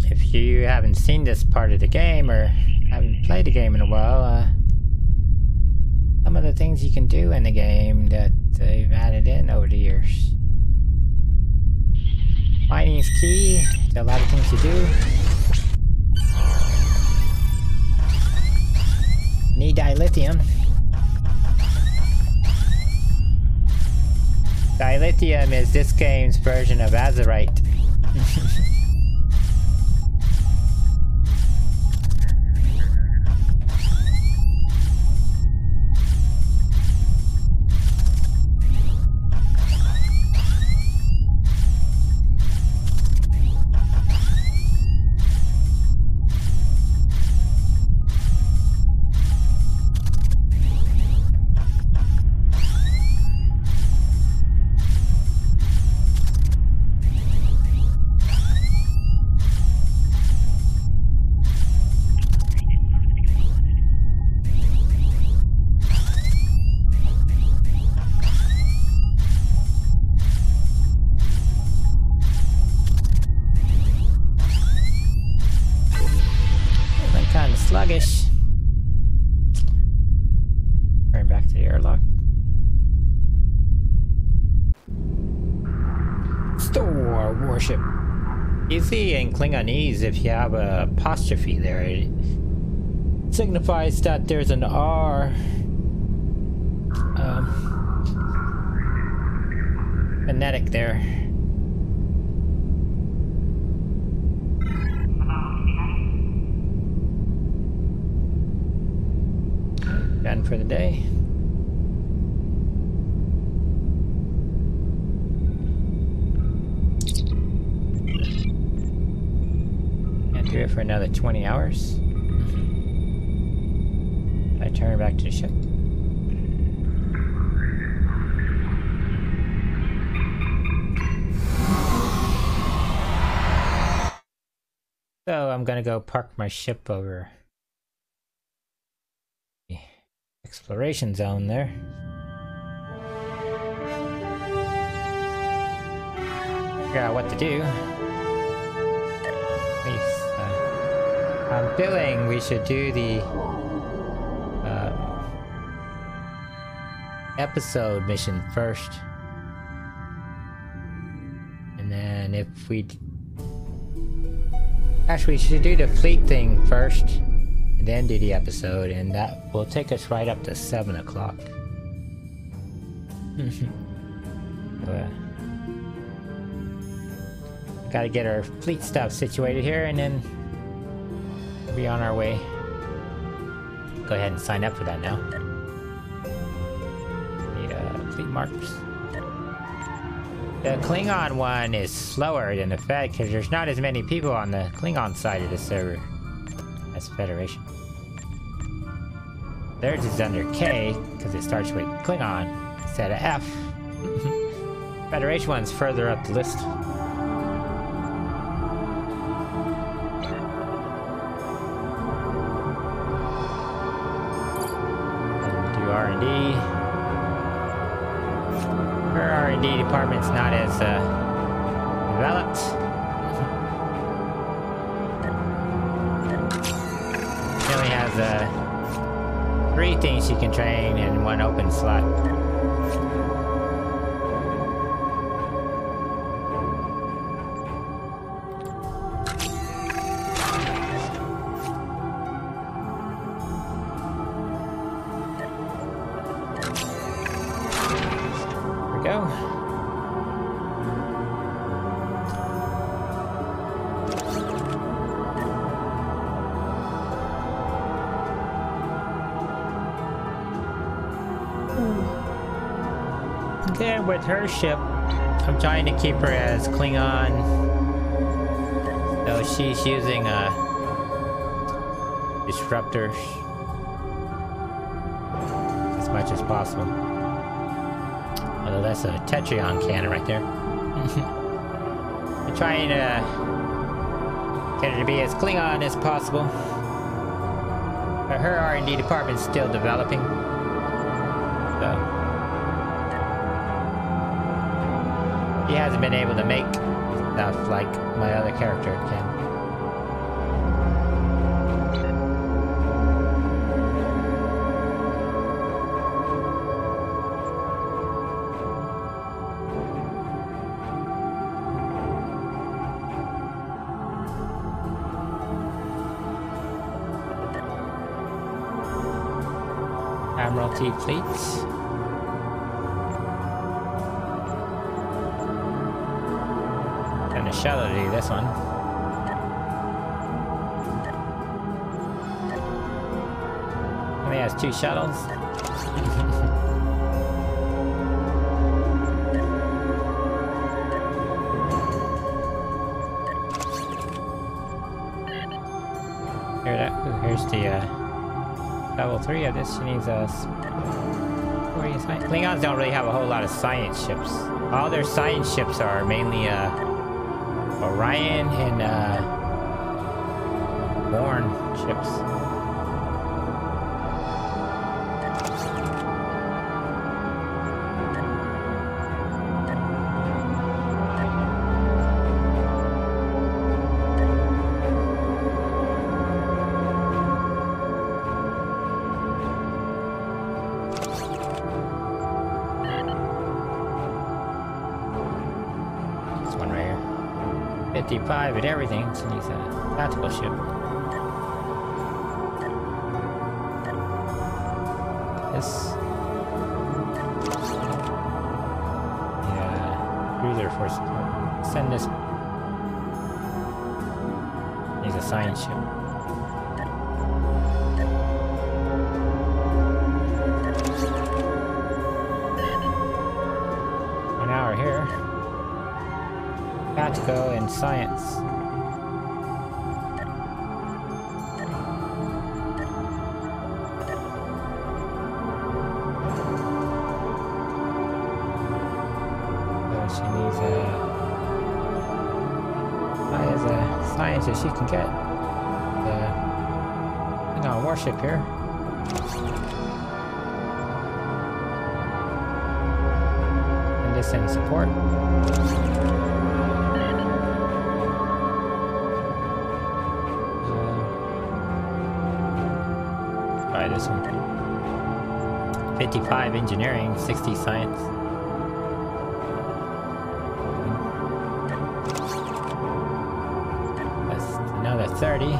If you haven't seen this part of the game or haven't played the game in a while, some of the things you can do in the game that they've added in over the years. Mining is key to a lot of things you do. Need dilithium. Dilithium is this game's version of azurite. Sluggish. Turn back to the airlock. Store warship. Easy in Klingonese if you have a apostrophe there. It signifies that there's an R phonetic there. Done for the day. Can't do it for another 20 hours. I turn back to the ship. So I'm gonna go park my ship over exploration zone there. Figure out what to do. I'm feeling we should do the episode mission first, and then if we actually we should do the fleet thing first and then do the episode, and that will take us right up to 7 o'clock. Gotta get our fleet stuff situated here and then we'll be on our way. Go ahead and sign up for that now. Need fleet markers. The Klingon one is slower than the Fed because there's not as many people on the Klingon side of the server as Federation. Theirs is under K because it starts with Klingon instead of F. Federation one's further up the list. And do R&D. Her R&D department's not as developed. She only has 3 things she can train in 1 open slot. There we go. Then with her ship, I'm trying to keep her as Klingon, so she's using disruptors as much as possible. Although that's a Tetrion cannon right there. I'm trying to get her to be as Klingon as possible. But her R&D department's still developing. So he hasn't been able to make stuff like my other character can. Admiralty fleets. And a shuttle to do this one. Only has 2 shuttles. Here's the level 3 of this. She needs a Klingons don't really have a whole lot of science ships. All their science ships are mainly Orion and Born ships. This one right here. 55 at everything, so he's a tactical ship. This. Yeah, cruiser for support. Send this. He's a science ship. An hour here. Tactical and science. She needs as a scientist she can get a warship here. And this in support. Try this one. 55 engineering, 60 science. Another 30.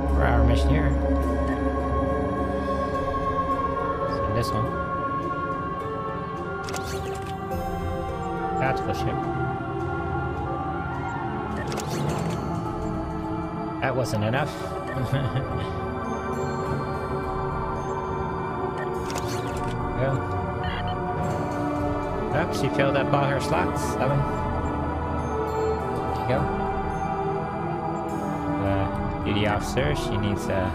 Four-hour mission here. So this one. Tactical ship. That wasn't enough. Well. Oh, she filled up all her slots. 7. There you go. Duty officer, she needs a...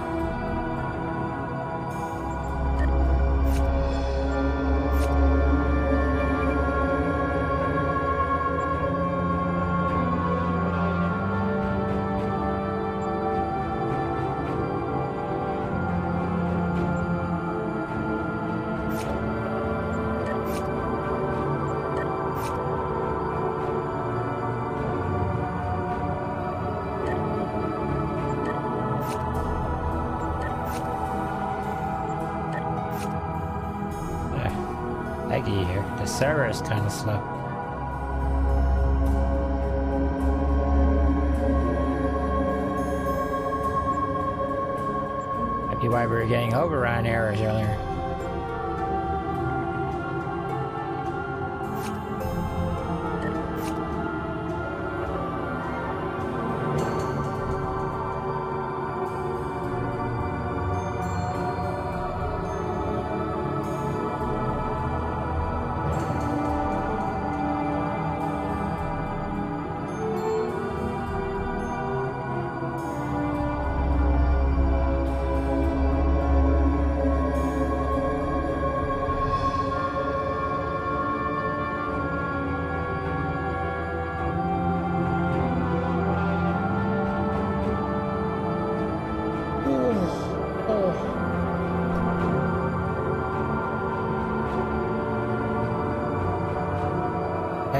laggy here. The server is kind of slow. Might be why we were getting overrun errors earlier.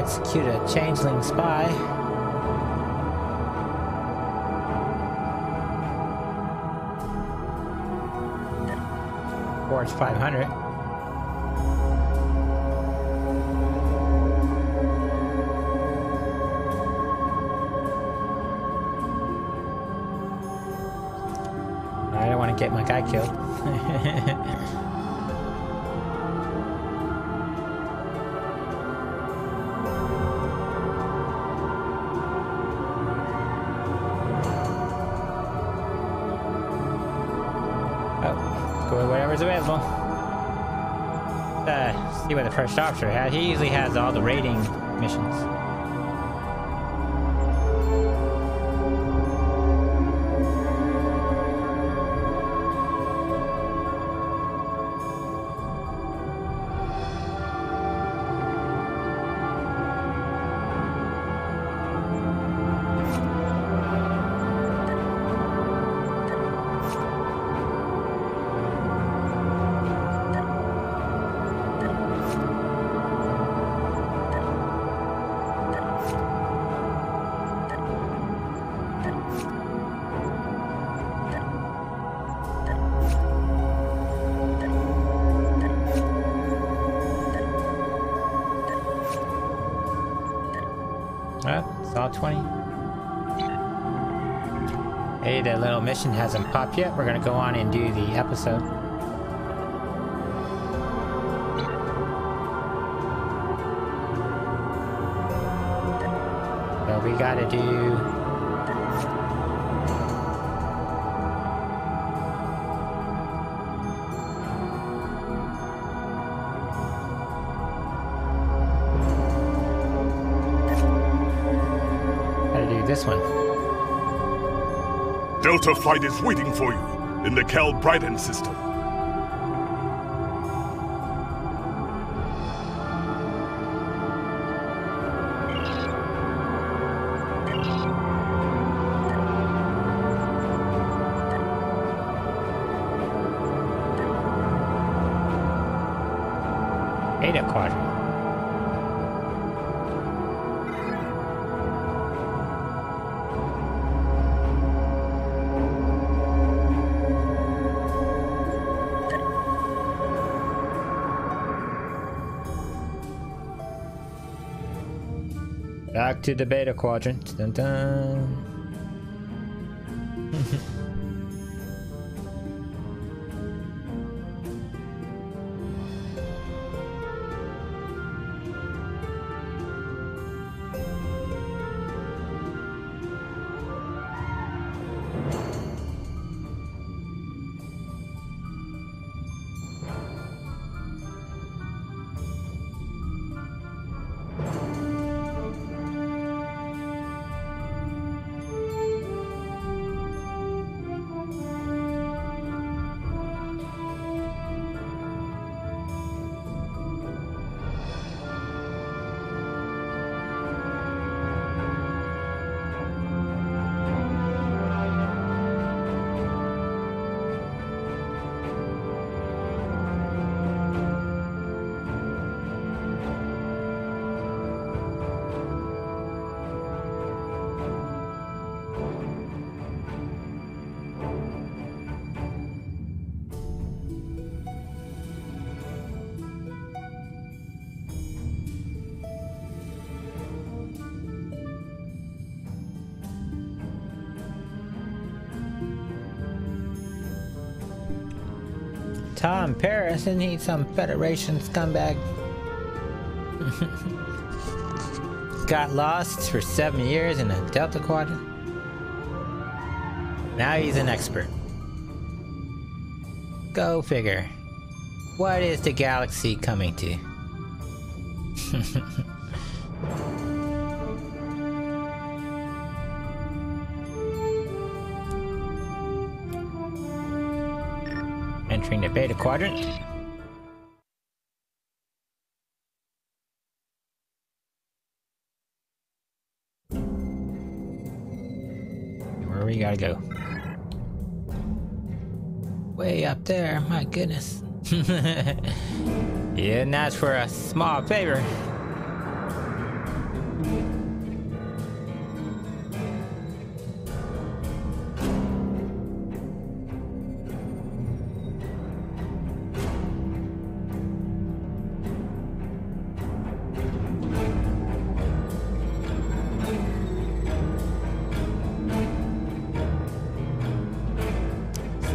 execute a changeling spy. Forge 500. I don't want to get my guy killed. Go with whatever's available. See what the first officer had. He usually has all the raiding missions. Saw 20. Hey, that little mission hasn't popped yet. We're gonna go on and do the episode. So we gotta do... this one. Delta Flight is waiting for you in the Cal Bryden system. Beta Quadrant. Back to the Beta Quadrant. Dun dun. Tom Paris, isn't he some Federation scumbag? Got lost for 7 years in the Delta Quadrant. Now he's an expert. Go figure. What is the galaxy coming to? Entering the Beta Quadrant. Where we gotta go? Way up there, my goodness. Yeah, and that's for a small favor.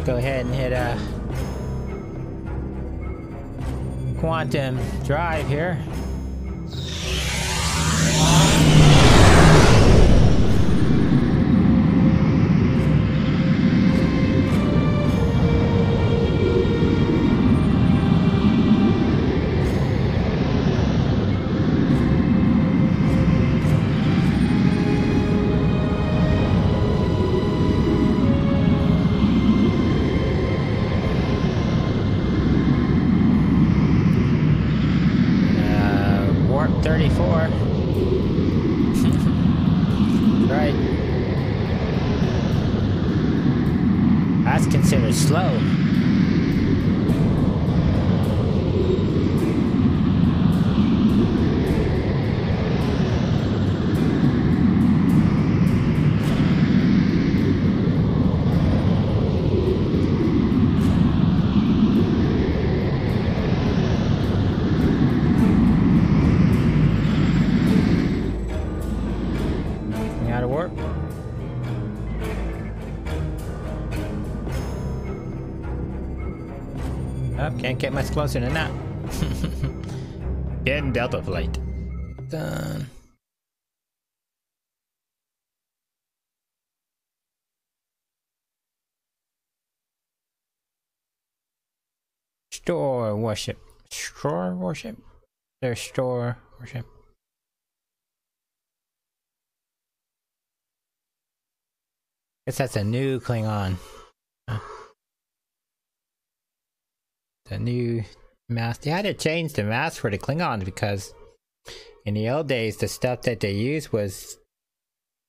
go ahead and hit quantum drive here. Warp 34. Right. That's considered slow. Out of warp. Oh, can't get much closer than that. Getting Delta flight. Done. Store worship. Store worship? There's store worship. Guess that's a new Klingon. The new mask. They had to change the mask for the Klingons because in the old days, the stuff that they used was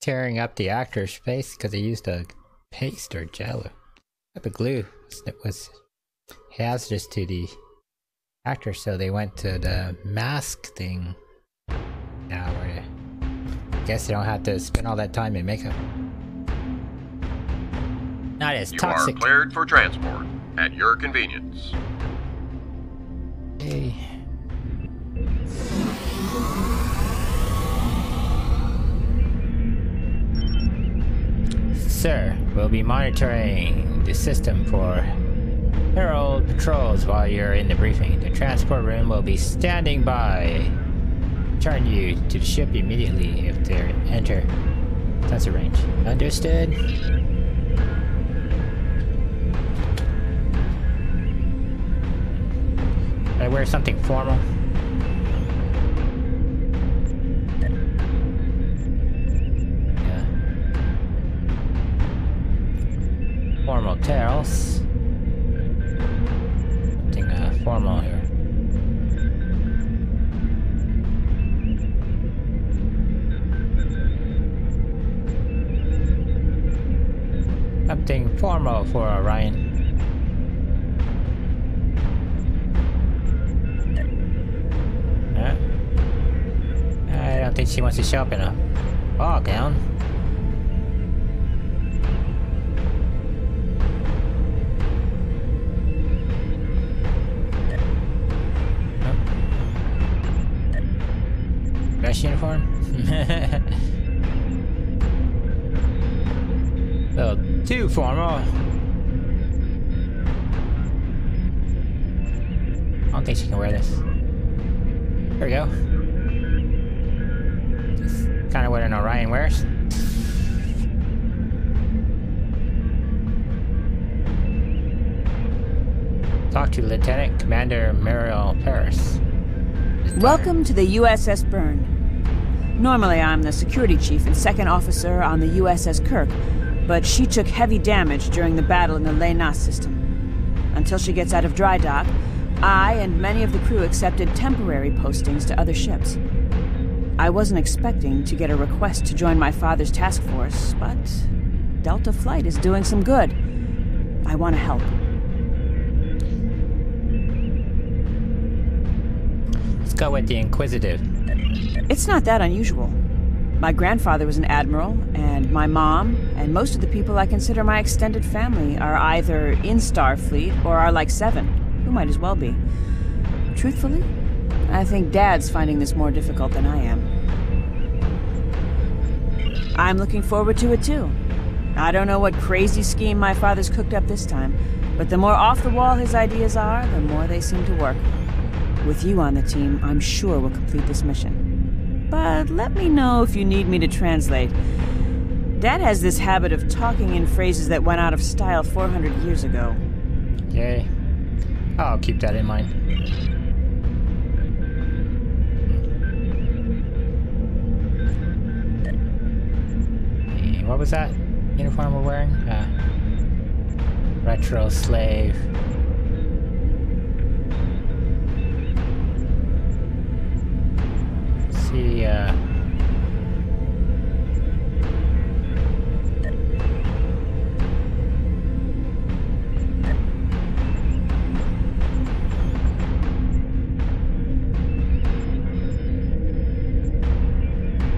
tearing up the actor's face because they used a paste or gel or type of glue. It was hazardous to the actor, so they went to the mask thing now. Where I guess they don't have to spend all that time in makeup. Not as toxic. You are cleared for transport at your convenience. Hey. Sir, we'll be monitoring the system for Herald patrols while you're in the briefing. The transport room will be standing by. Turn you to the ship immediately if they enter sensor range. Understood? I wear something formal. Yeah. Formal tails. Something formal here. Something formal for Orion. I don't think she wants to show up in a ball gown. Dress uniform? A little too formal. I don't think she can wear this. There we go. Kind of what an Orion wears. Talk to Lieutenant Commander Muriel Paris. Welcome to the USS Byrne. Normally I'm the security chief and second officer on the USS Kirk, but she took heavy damage during the battle in the Lena system. Until she gets out of dry dock, I and many of the crew accepted temporary postings to other ships. I wasn't expecting to get a request to join my father's task force, but Delta Flight is doing some good. I want to help. Let's go with the Inquisitive. It's not that unusual. My grandfather was an admiral, and my mom, and most of the people I consider my extended family are either in Starfleet or are like Seven, who might as well be. Truthfully, I think Dad's finding this more difficult than I am. I'm looking forward to it too. I don't know what crazy scheme my father's cooked up this time, but the more off the wall his ideas are, the more they seem to work. With you on the team, I'm sure we'll complete this mission. But let me know if you need me to translate. Dad has this habit of talking in phrases that went out of style 400 years ago. Okay. I'll keep that in mind. Hey, what was that uniform we're wearing? Retro slave. Let's see,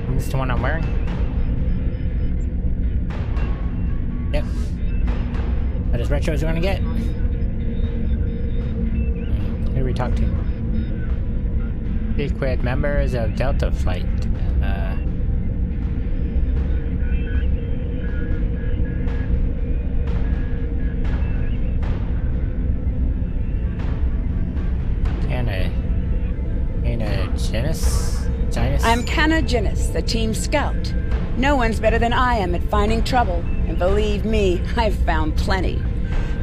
is this the one I'm wearing? Yep. That is retro as you want to get. Who do we talk to? Speak with members of Delta Flight. Anna Genis? I'm Canna Ginnis, the team scout. No one's better than I am at finding trouble, and believe me, I've found plenty.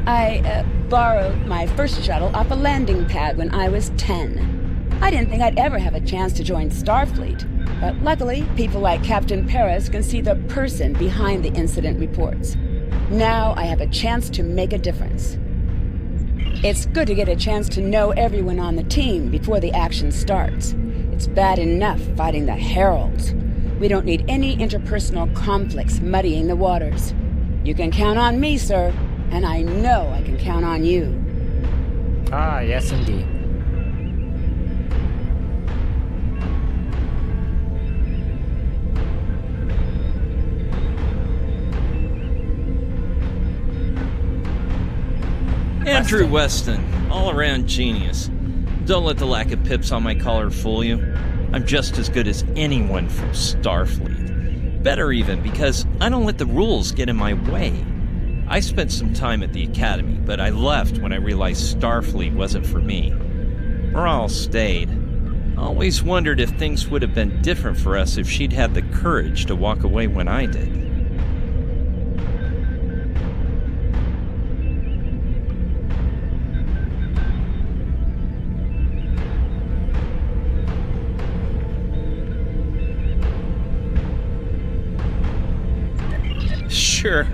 I borrowed my first shuttle off a landing pad when I was 10. I didn't think I'd ever have a chance to join Starfleet, but luckily, people like Captain Paris can see the person behind the incident reports. Now I have a chance to make a difference. It's good to get a chance to know everyone on the team before the action starts. It's bad enough fighting the Heralds. We don't need any interpersonal conflicts muddying the waters. You can count on me, sir, and I know I can count on you. Ah, yes indeed. Andrew Weston, all-around genius. Don't let the lack of pips on my collar fool you. I'm just as good as anyone from Starfleet. Better even, because I don't let the rules get in my way. I spent some time at the Academy, but I left when I realized Starfleet wasn't for me. Morale stayed. Always wondered if things would have been different for us if she'd had the courage to walk away when I did. Sure,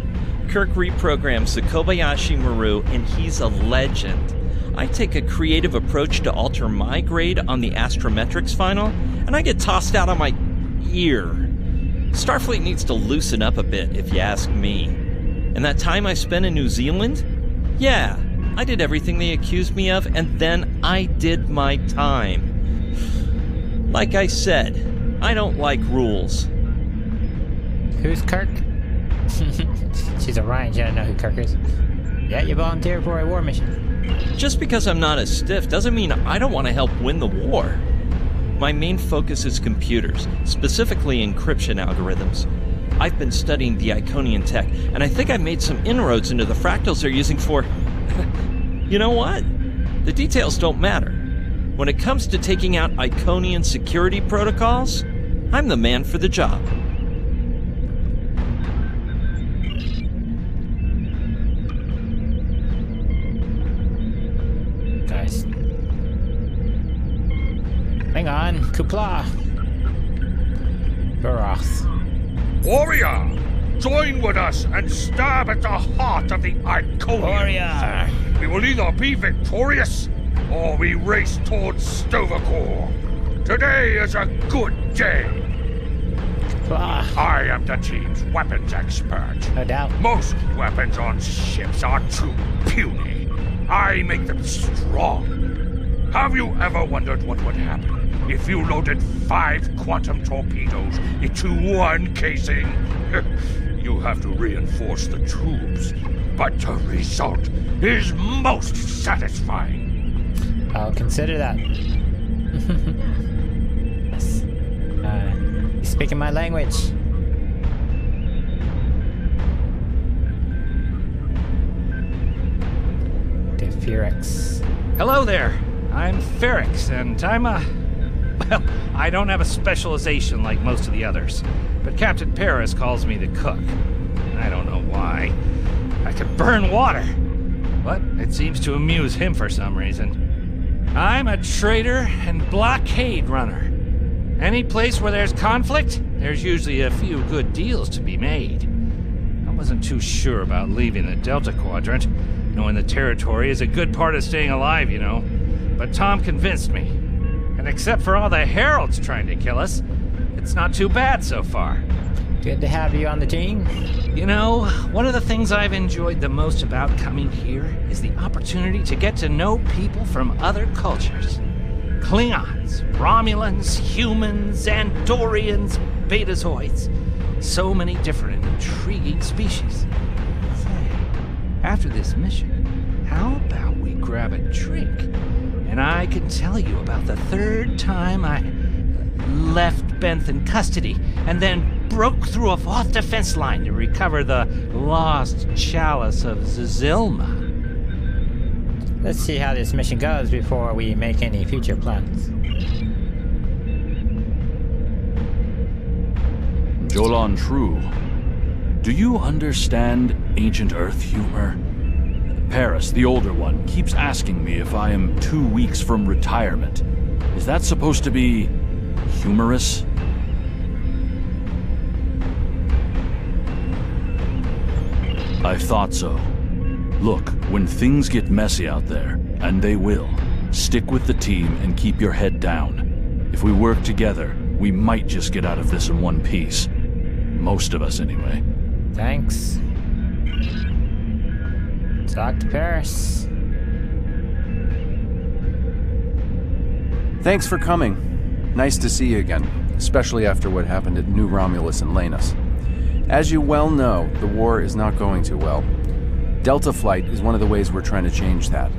Kirk reprograms the Kobayashi Maru, and he's a legend. I take a creative approach to alter my grade on the astrometrics final, and I get tossed out on my ear. Starfleet needs to loosen up a bit, if you ask me. And that time I spent in New Zealand? Yeah, I did everything they accused me of, and then I did my time. Like I said, I don't like rules. Who's Kirk? She's Orion, you don't know who Kirk is. Yeah, you volunteered for a war mission. Just because I'm not a stiff doesn't mean I don't want to help win the war. My main focus is computers, specifically encryption algorithms. I've been studying the Iconian tech, and I think I've made some inroads into the fractals they're using for... You know what? The details don't matter. When it comes to taking out Iconian security protocols, I'm the man for the job. Hang on, Kupla. Baroth. Warrior, join with us and stab at the heart of the Iconians. Warrior. We will either be victorious or we race towards Stovacor. Today is a good day. Kupla. I am the team's weapons expert. No doubt. Most weapons on ships are too puny. I make them strong. Have you ever wondered what would happen if you loaded 5 quantum torpedoes into one casing? You have to reinforce the tubes, but the result is most satisfying. I'll consider that. Yes. You're speaking my language. to Felix. Hello there. I'm Felix, and I'm well, I don't have a specialization like most of the others, but Captain Paris calls me the cook. I don't know why. I could burn water, but it seems to amuse him for some reason. I'm a trader and blockade runner. Any place where there's conflict, there's usually a few good deals to be made. I wasn't too sure about leaving the Delta Quadrant, knowing the territory is a good part of staying alive, you know. But Tom convinced me. And except for all the heralds trying to kill us, it's not too bad so far. Good to have you on the team. You know, one of the things I've enjoyed the most about coming here is the opportunity to get to know people from other cultures. Klingons, Romulans, humans, Andorians, Betazoids. So many different and intriguing species. Say, after this mission, how about we grab a drink? And I can tell you about the third time I left Benth in custody, and then broke through a fourth defense line to recover the lost chalice of Zazilma. Let's see how this mission goes before we make any future plans. Jolan True, do you understand ancient Earth humor? Paris, the older one, keeps asking me if I am 2 weeks from retirement. Is that supposed to be humorous? I thought so. Look, when things get messy out there, and they will, stick with the team and keep your head down. If we work together, we might just get out of this in one piece. Most of us, anyway. Thanks. Talk to Paris. Thanks for coming. Nice to see you again, especially after what happened at New Romulus and Lanus. As you well know, the war is not going too well. Delta Flight is one of the ways we're trying to change that.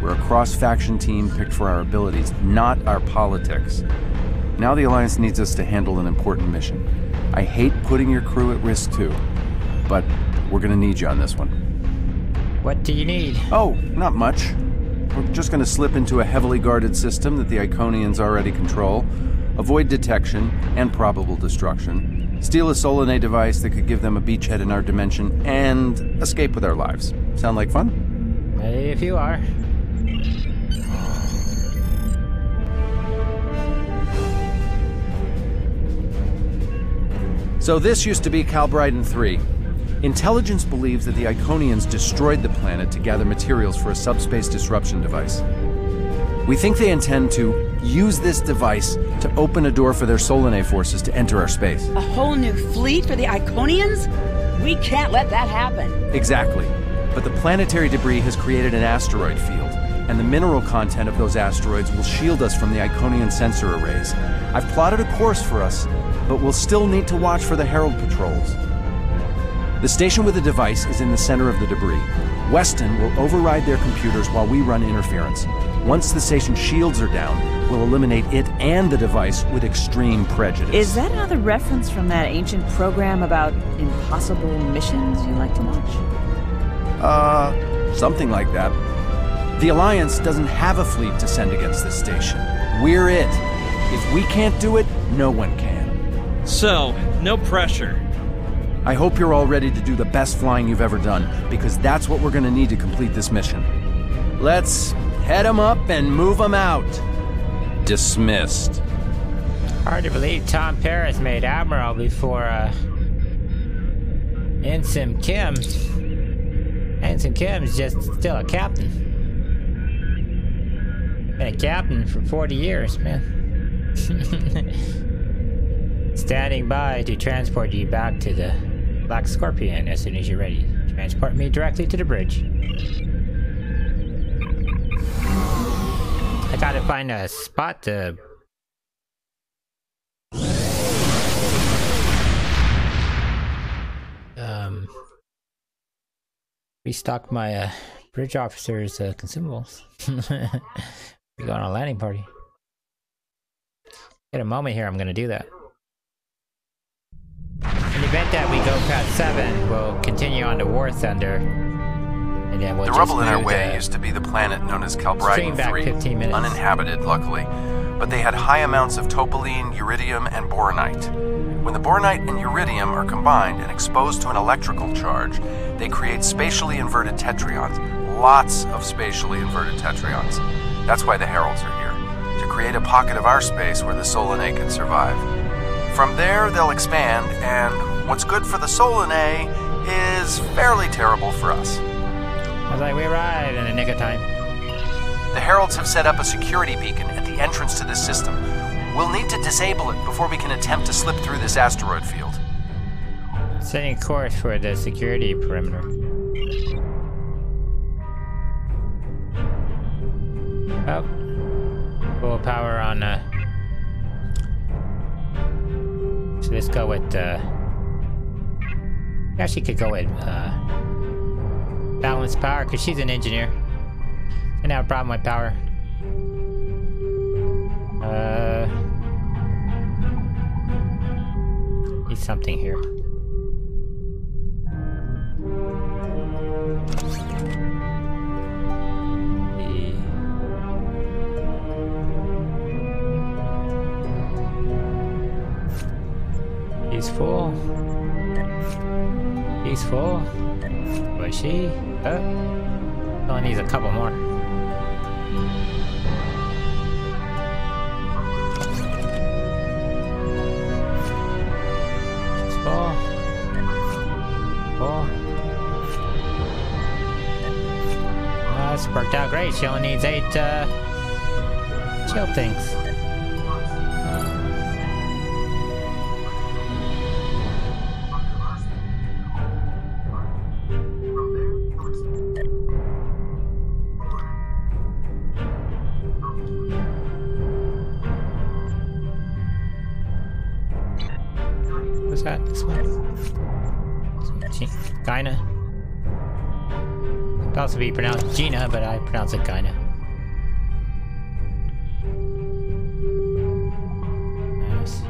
We're a cross-faction team picked for our abilities, not our politics. Now the Alliance needs us to handle an important mission. I hate putting your crew at risk too, but we're gonna need you on this one. What do you need? Oh, not much. We're just gonna slip into a heavily guarded system that the Iconians already control, avoid detection and probable destruction, steal a Solanae device that could give them a beachhead in our dimension, and escape with our lives. Sound like fun? Ready if you are. So this used to be Calbrighton 3. Intelligence believes that the Iconians destroyed the planet to gather materials for a subspace disruption device. We think they intend to use this device to open a door for their Solanae forces to enter our space. A whole new fleet for the Iconians? We can't let that happen. Exactly. But the planetary debris has created an asteroid field, and the mineral content of those asteroids will shield us from the Iconian sensor arrays. I've plotted a course for us, but we'll still need to watch for the Herald patrols. The station with the device is in the center of the debris. Weston will override their computers while we run interference. Once the station's shields are down, we'll eliminate it and the device with extreme prejudice. Is that another reference from that ancient program about impossible missions you like to watch? Something like that. The Alliance doesn't have a fleet to send against this station. We're it. If we can't do it, no one can. So, no pressure. I hope you're all ready to do the best flying you've ever done, because that's what we're gonna need to complete this mission. Let's head them up and move them out. Dismissed. Hard to believe Tom Paris made Admiral before, Ensign Kim. Ensign Kim's just still a captain. Been a captain for 40 years, man. Standing by to transport you back to the Black Scorpion as soon as you're ready. Transport me directly to the bridge. I gotta find a spot to... restock my bridge officer's consumables. We go on a landing party. In a moment here, I'm gonna do that. In the event that we go past 7, we'll continue on to War Thunder. And then we'll The just rubble in our move way the used to be the planet known as stream Calbriton back 3, 15 minutes. uninhabited, luckily. But they had high amounts of topaline, uridium, and boronite. When the boronite and uridium are combined and exposed to an electrical charge, they create spatially inverted tetraons. Lots of spatially inverted tetraons. That's why the Heralds are here, to create a pocket of our space where the Solanae can survive. From there, they'll expand, and what's good for the Solanae is fairly terrible for us. I was like, we arrived in the nick of time. The Heralds have set up a security beacon at the entrance to this system. We'll need to disable it before we can attempt to slip through this asteroid field. Setting a course for the security perimeter. Oh. Full power on, so let's go with, actually could go with, balanced power, because she's an engineer. I don't have a problem with power. Need something here. He's full. He's full. Was she? Only needs a couple more. She's full. Full. That's worked out great. She only needs 8 chill things. What's that? This one? Gyna. Could also be pronounced Gina, but I pronounce it Gyna. Yes.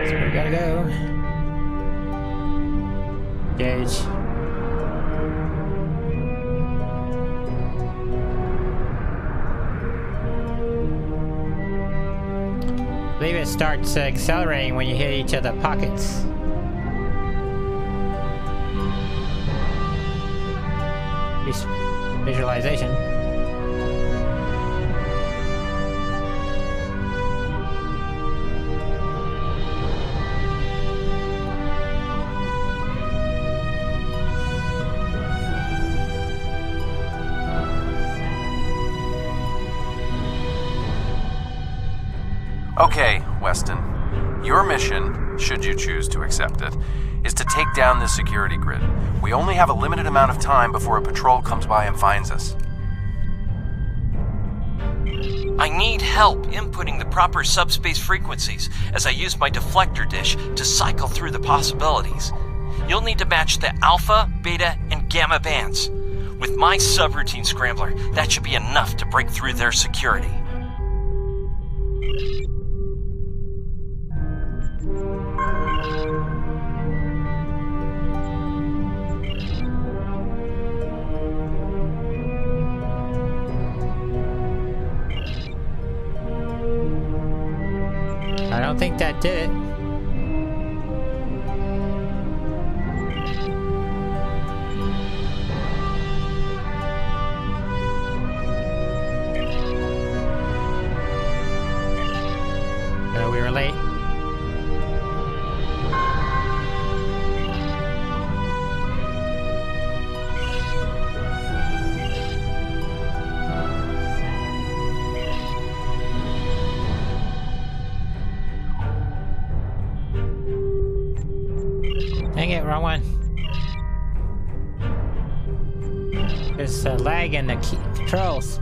So we gotta go. Gauge. I believe it starts accelerating when you hit each of the pockets. Visualization. Okay, Weston. Your mission, should you choose to accept it, is to take down this security grid. We only have a limited amount of time before a patrol comes by and finds us. I need help inputting the proper subspace frequencies as I use my deflector dish to cycle through the possibilities. You'll need to match the alpha, beta, and gamma bands. With my subroutine scrambler, that should be enough to break through their security. I don't think that did it. We were late. Dang it, wrong one. There's a lag in the controls.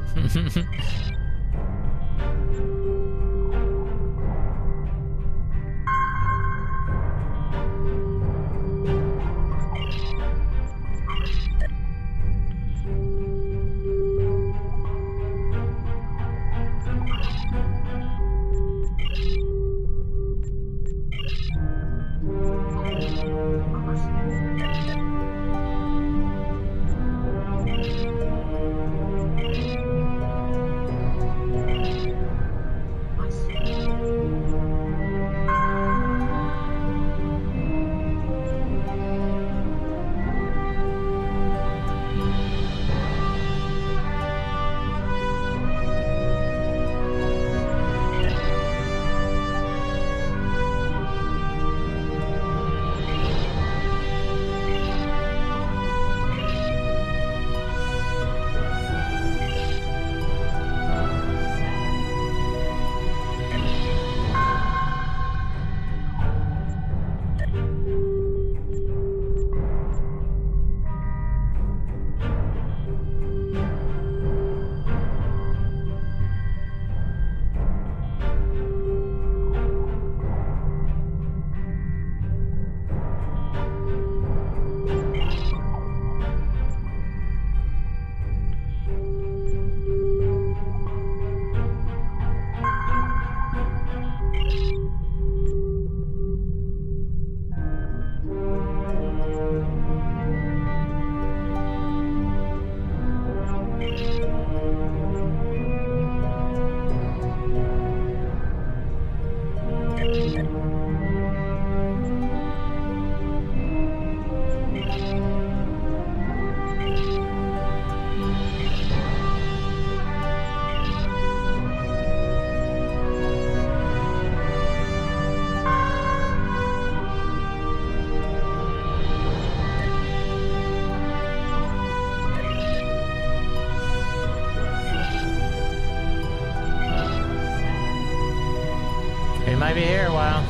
might be here a while.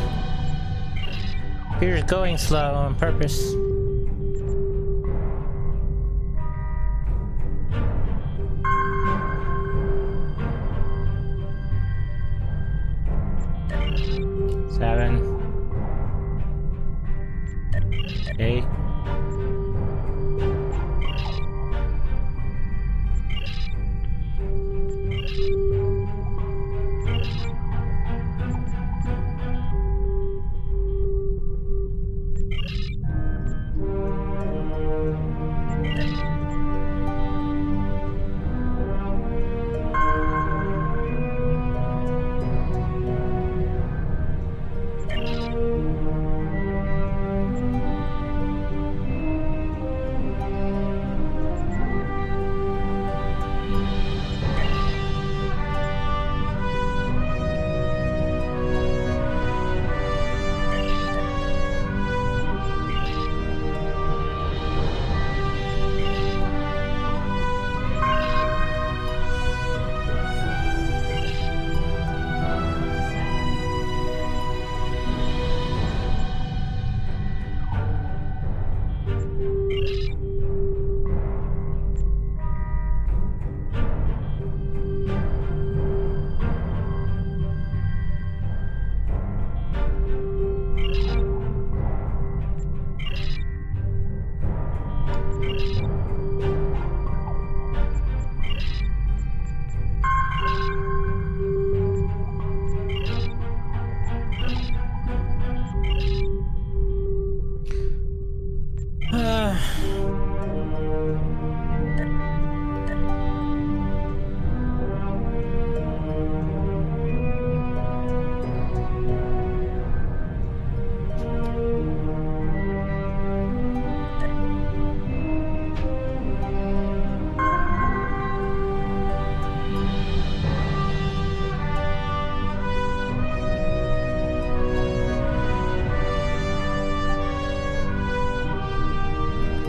Computer's going slow on purpose. Seven. 8.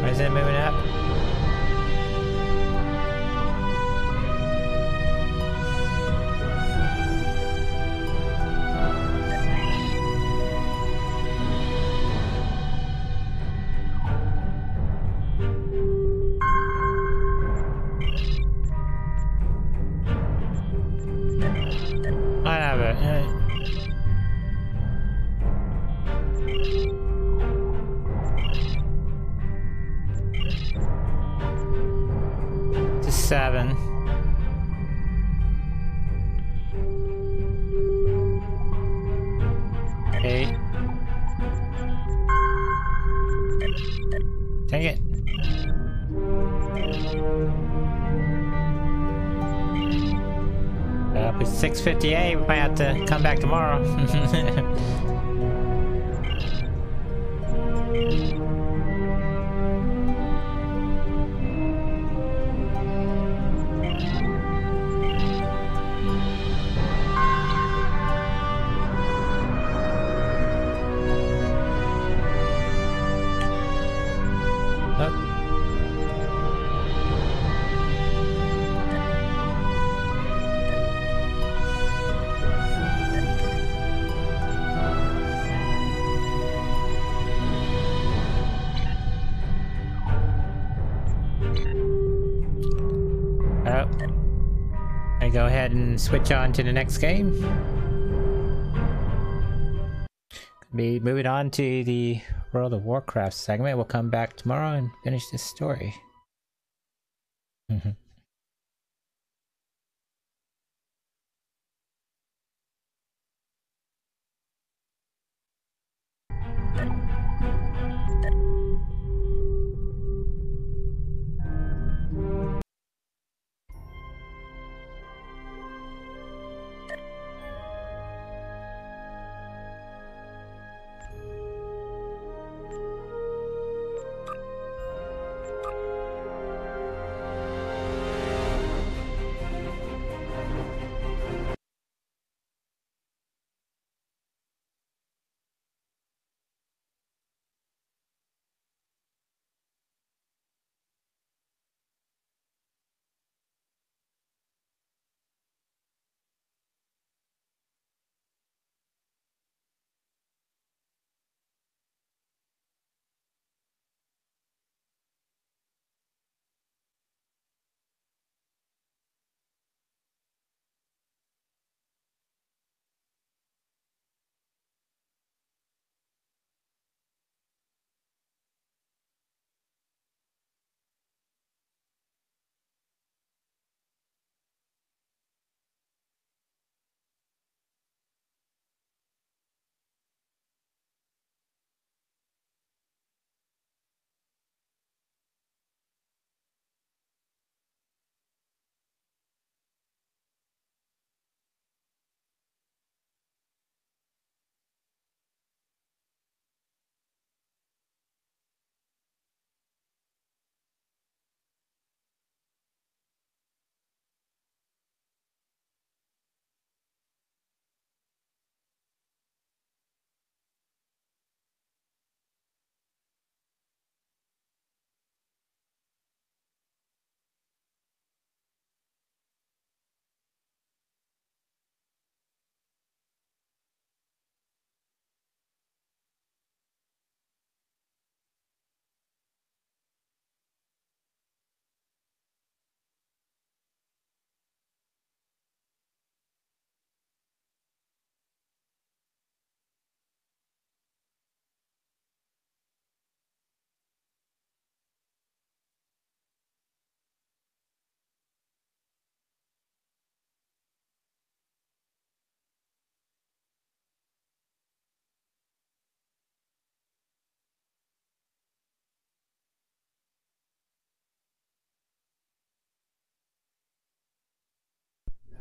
Why is it moving up? I have it. To 7. Eight. Take it. It's 6:58. We might have to come back tomorrow. I go ahead and switch on to the next game. Be moving on to the World of Warcraft segment. We'll come back tomorrow and finish this story.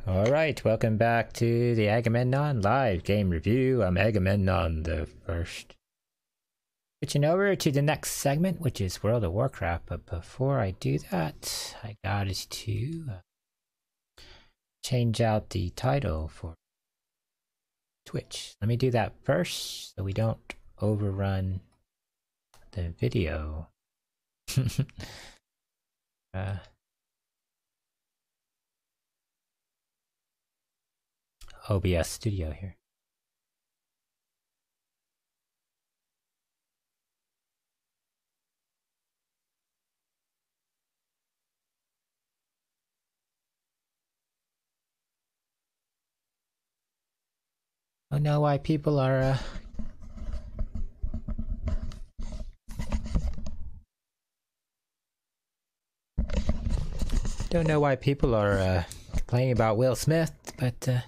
Alright, welcome back to the Agamemnon live game review. I'm Agamemnon the First. Switching over to the next segment, which is World of Warcraft, but before I do that, I got to change out the title for Twitch. Let me do that first so we don't overrun the video. OBS Studio here. I know why people are don't know why people are complaining about Will Smith, but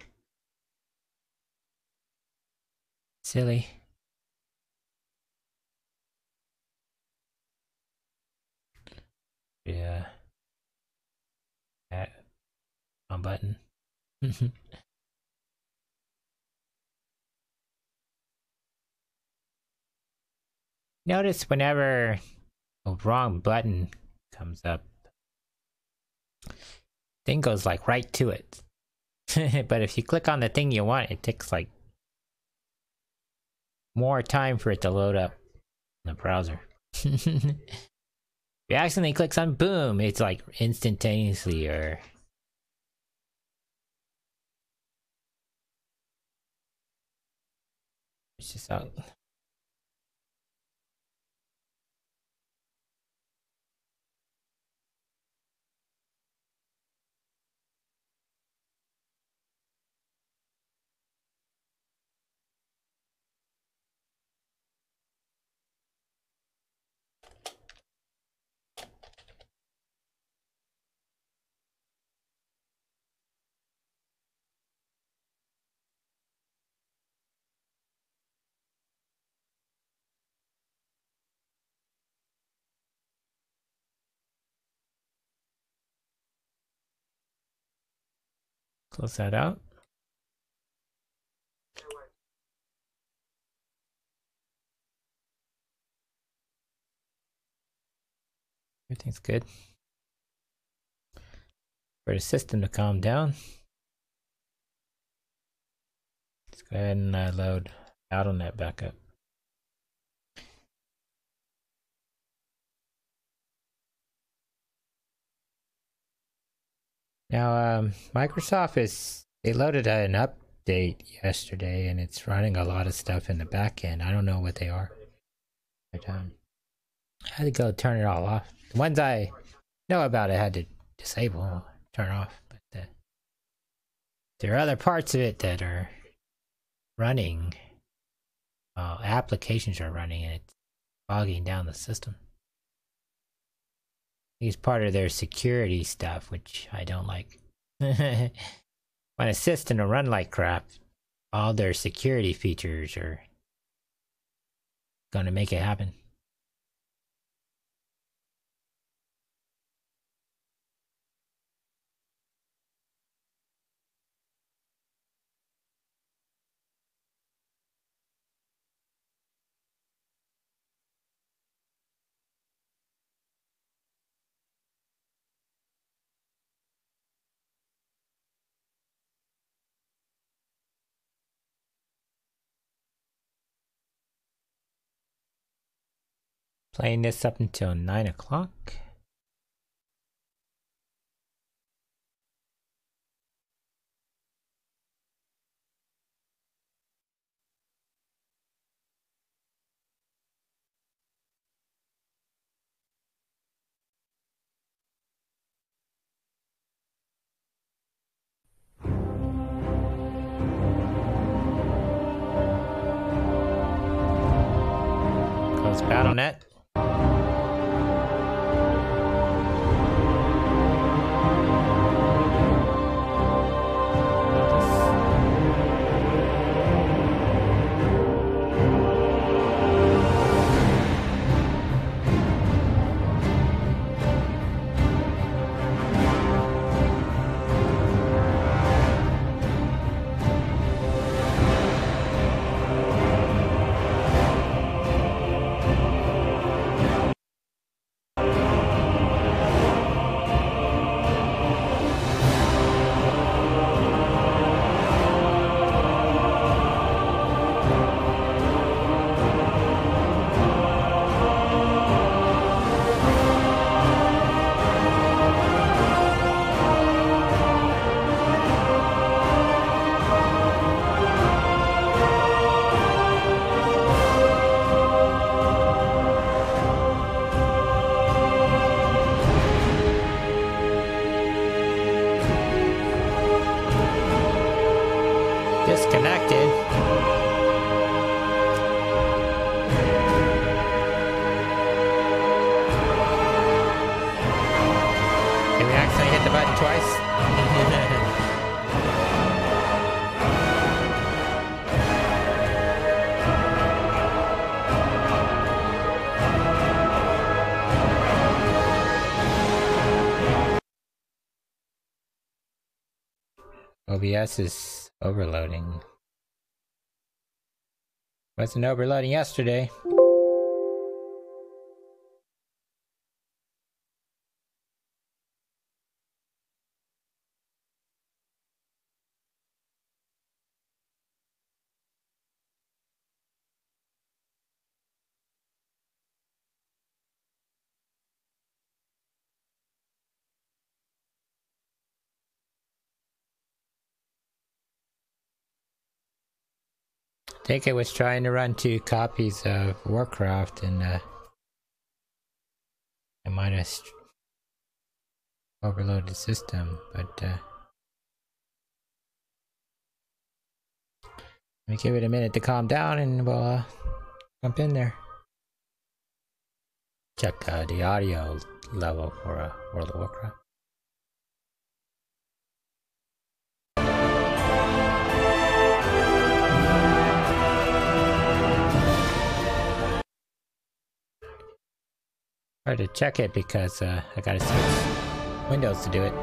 silly. Yeah. That on button. Notice whenever a wrong button comes up, thing goes like right to it. But if you click on the thing you want, it takes like more time for it to load up in the browser. If you accidentally click on boom, it's like instantaneously or it's just out. Close that out. Everything's good. For the system to calm down, let's go ahead and load BattleNet back up. Now, Microsoft they loaded an update yesterday and it's running a lot of stuff in the back end. I don't know what they are. But, I had to go turn it all off. The ones I know about I had to disable, turn off. But there are other parts of it that are running. Applications are running and it's bogging down the system. It's part of their security stuff, which I don't like. When a system will run like crap, all their security features are gonna make it happen. Playing this up until 9 o'clock. Close BattleNet. Disconnected. Did we accidentally hit the button twice? OBS is overloading. Wasn't overloading yesterday. I think it was trying to run 2 copies of Warcraft and I might have overloaded the system, but let me give it a minute to calm down and we'll jump in there. Check the audio level for World of Warcraft. Hard to check it because I gotta switch Windows to do it.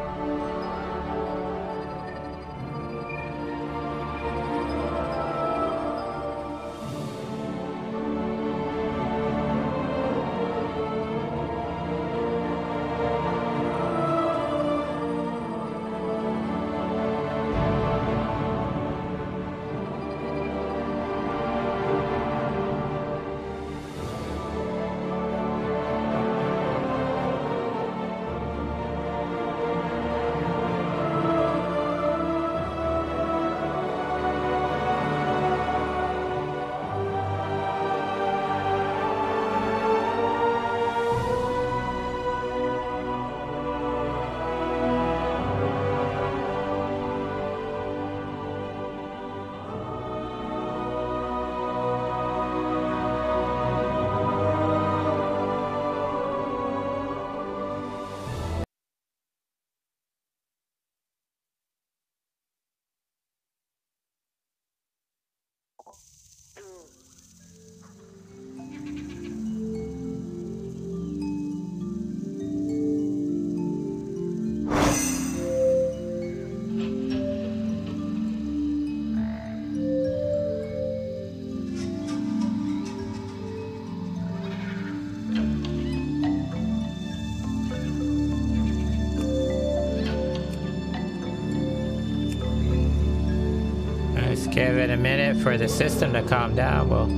Give it a minute for the system to calm down. Well,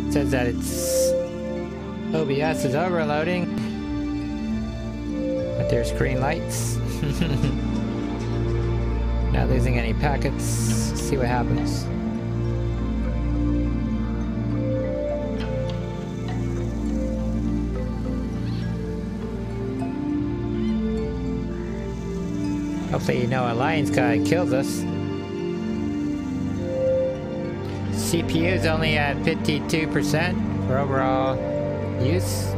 it says that it's OBS is overloading, but there's green lights. Not losing any packets. See what happens. Hopefully, a lion's guy kills us. CPU is only at 52% for overall use.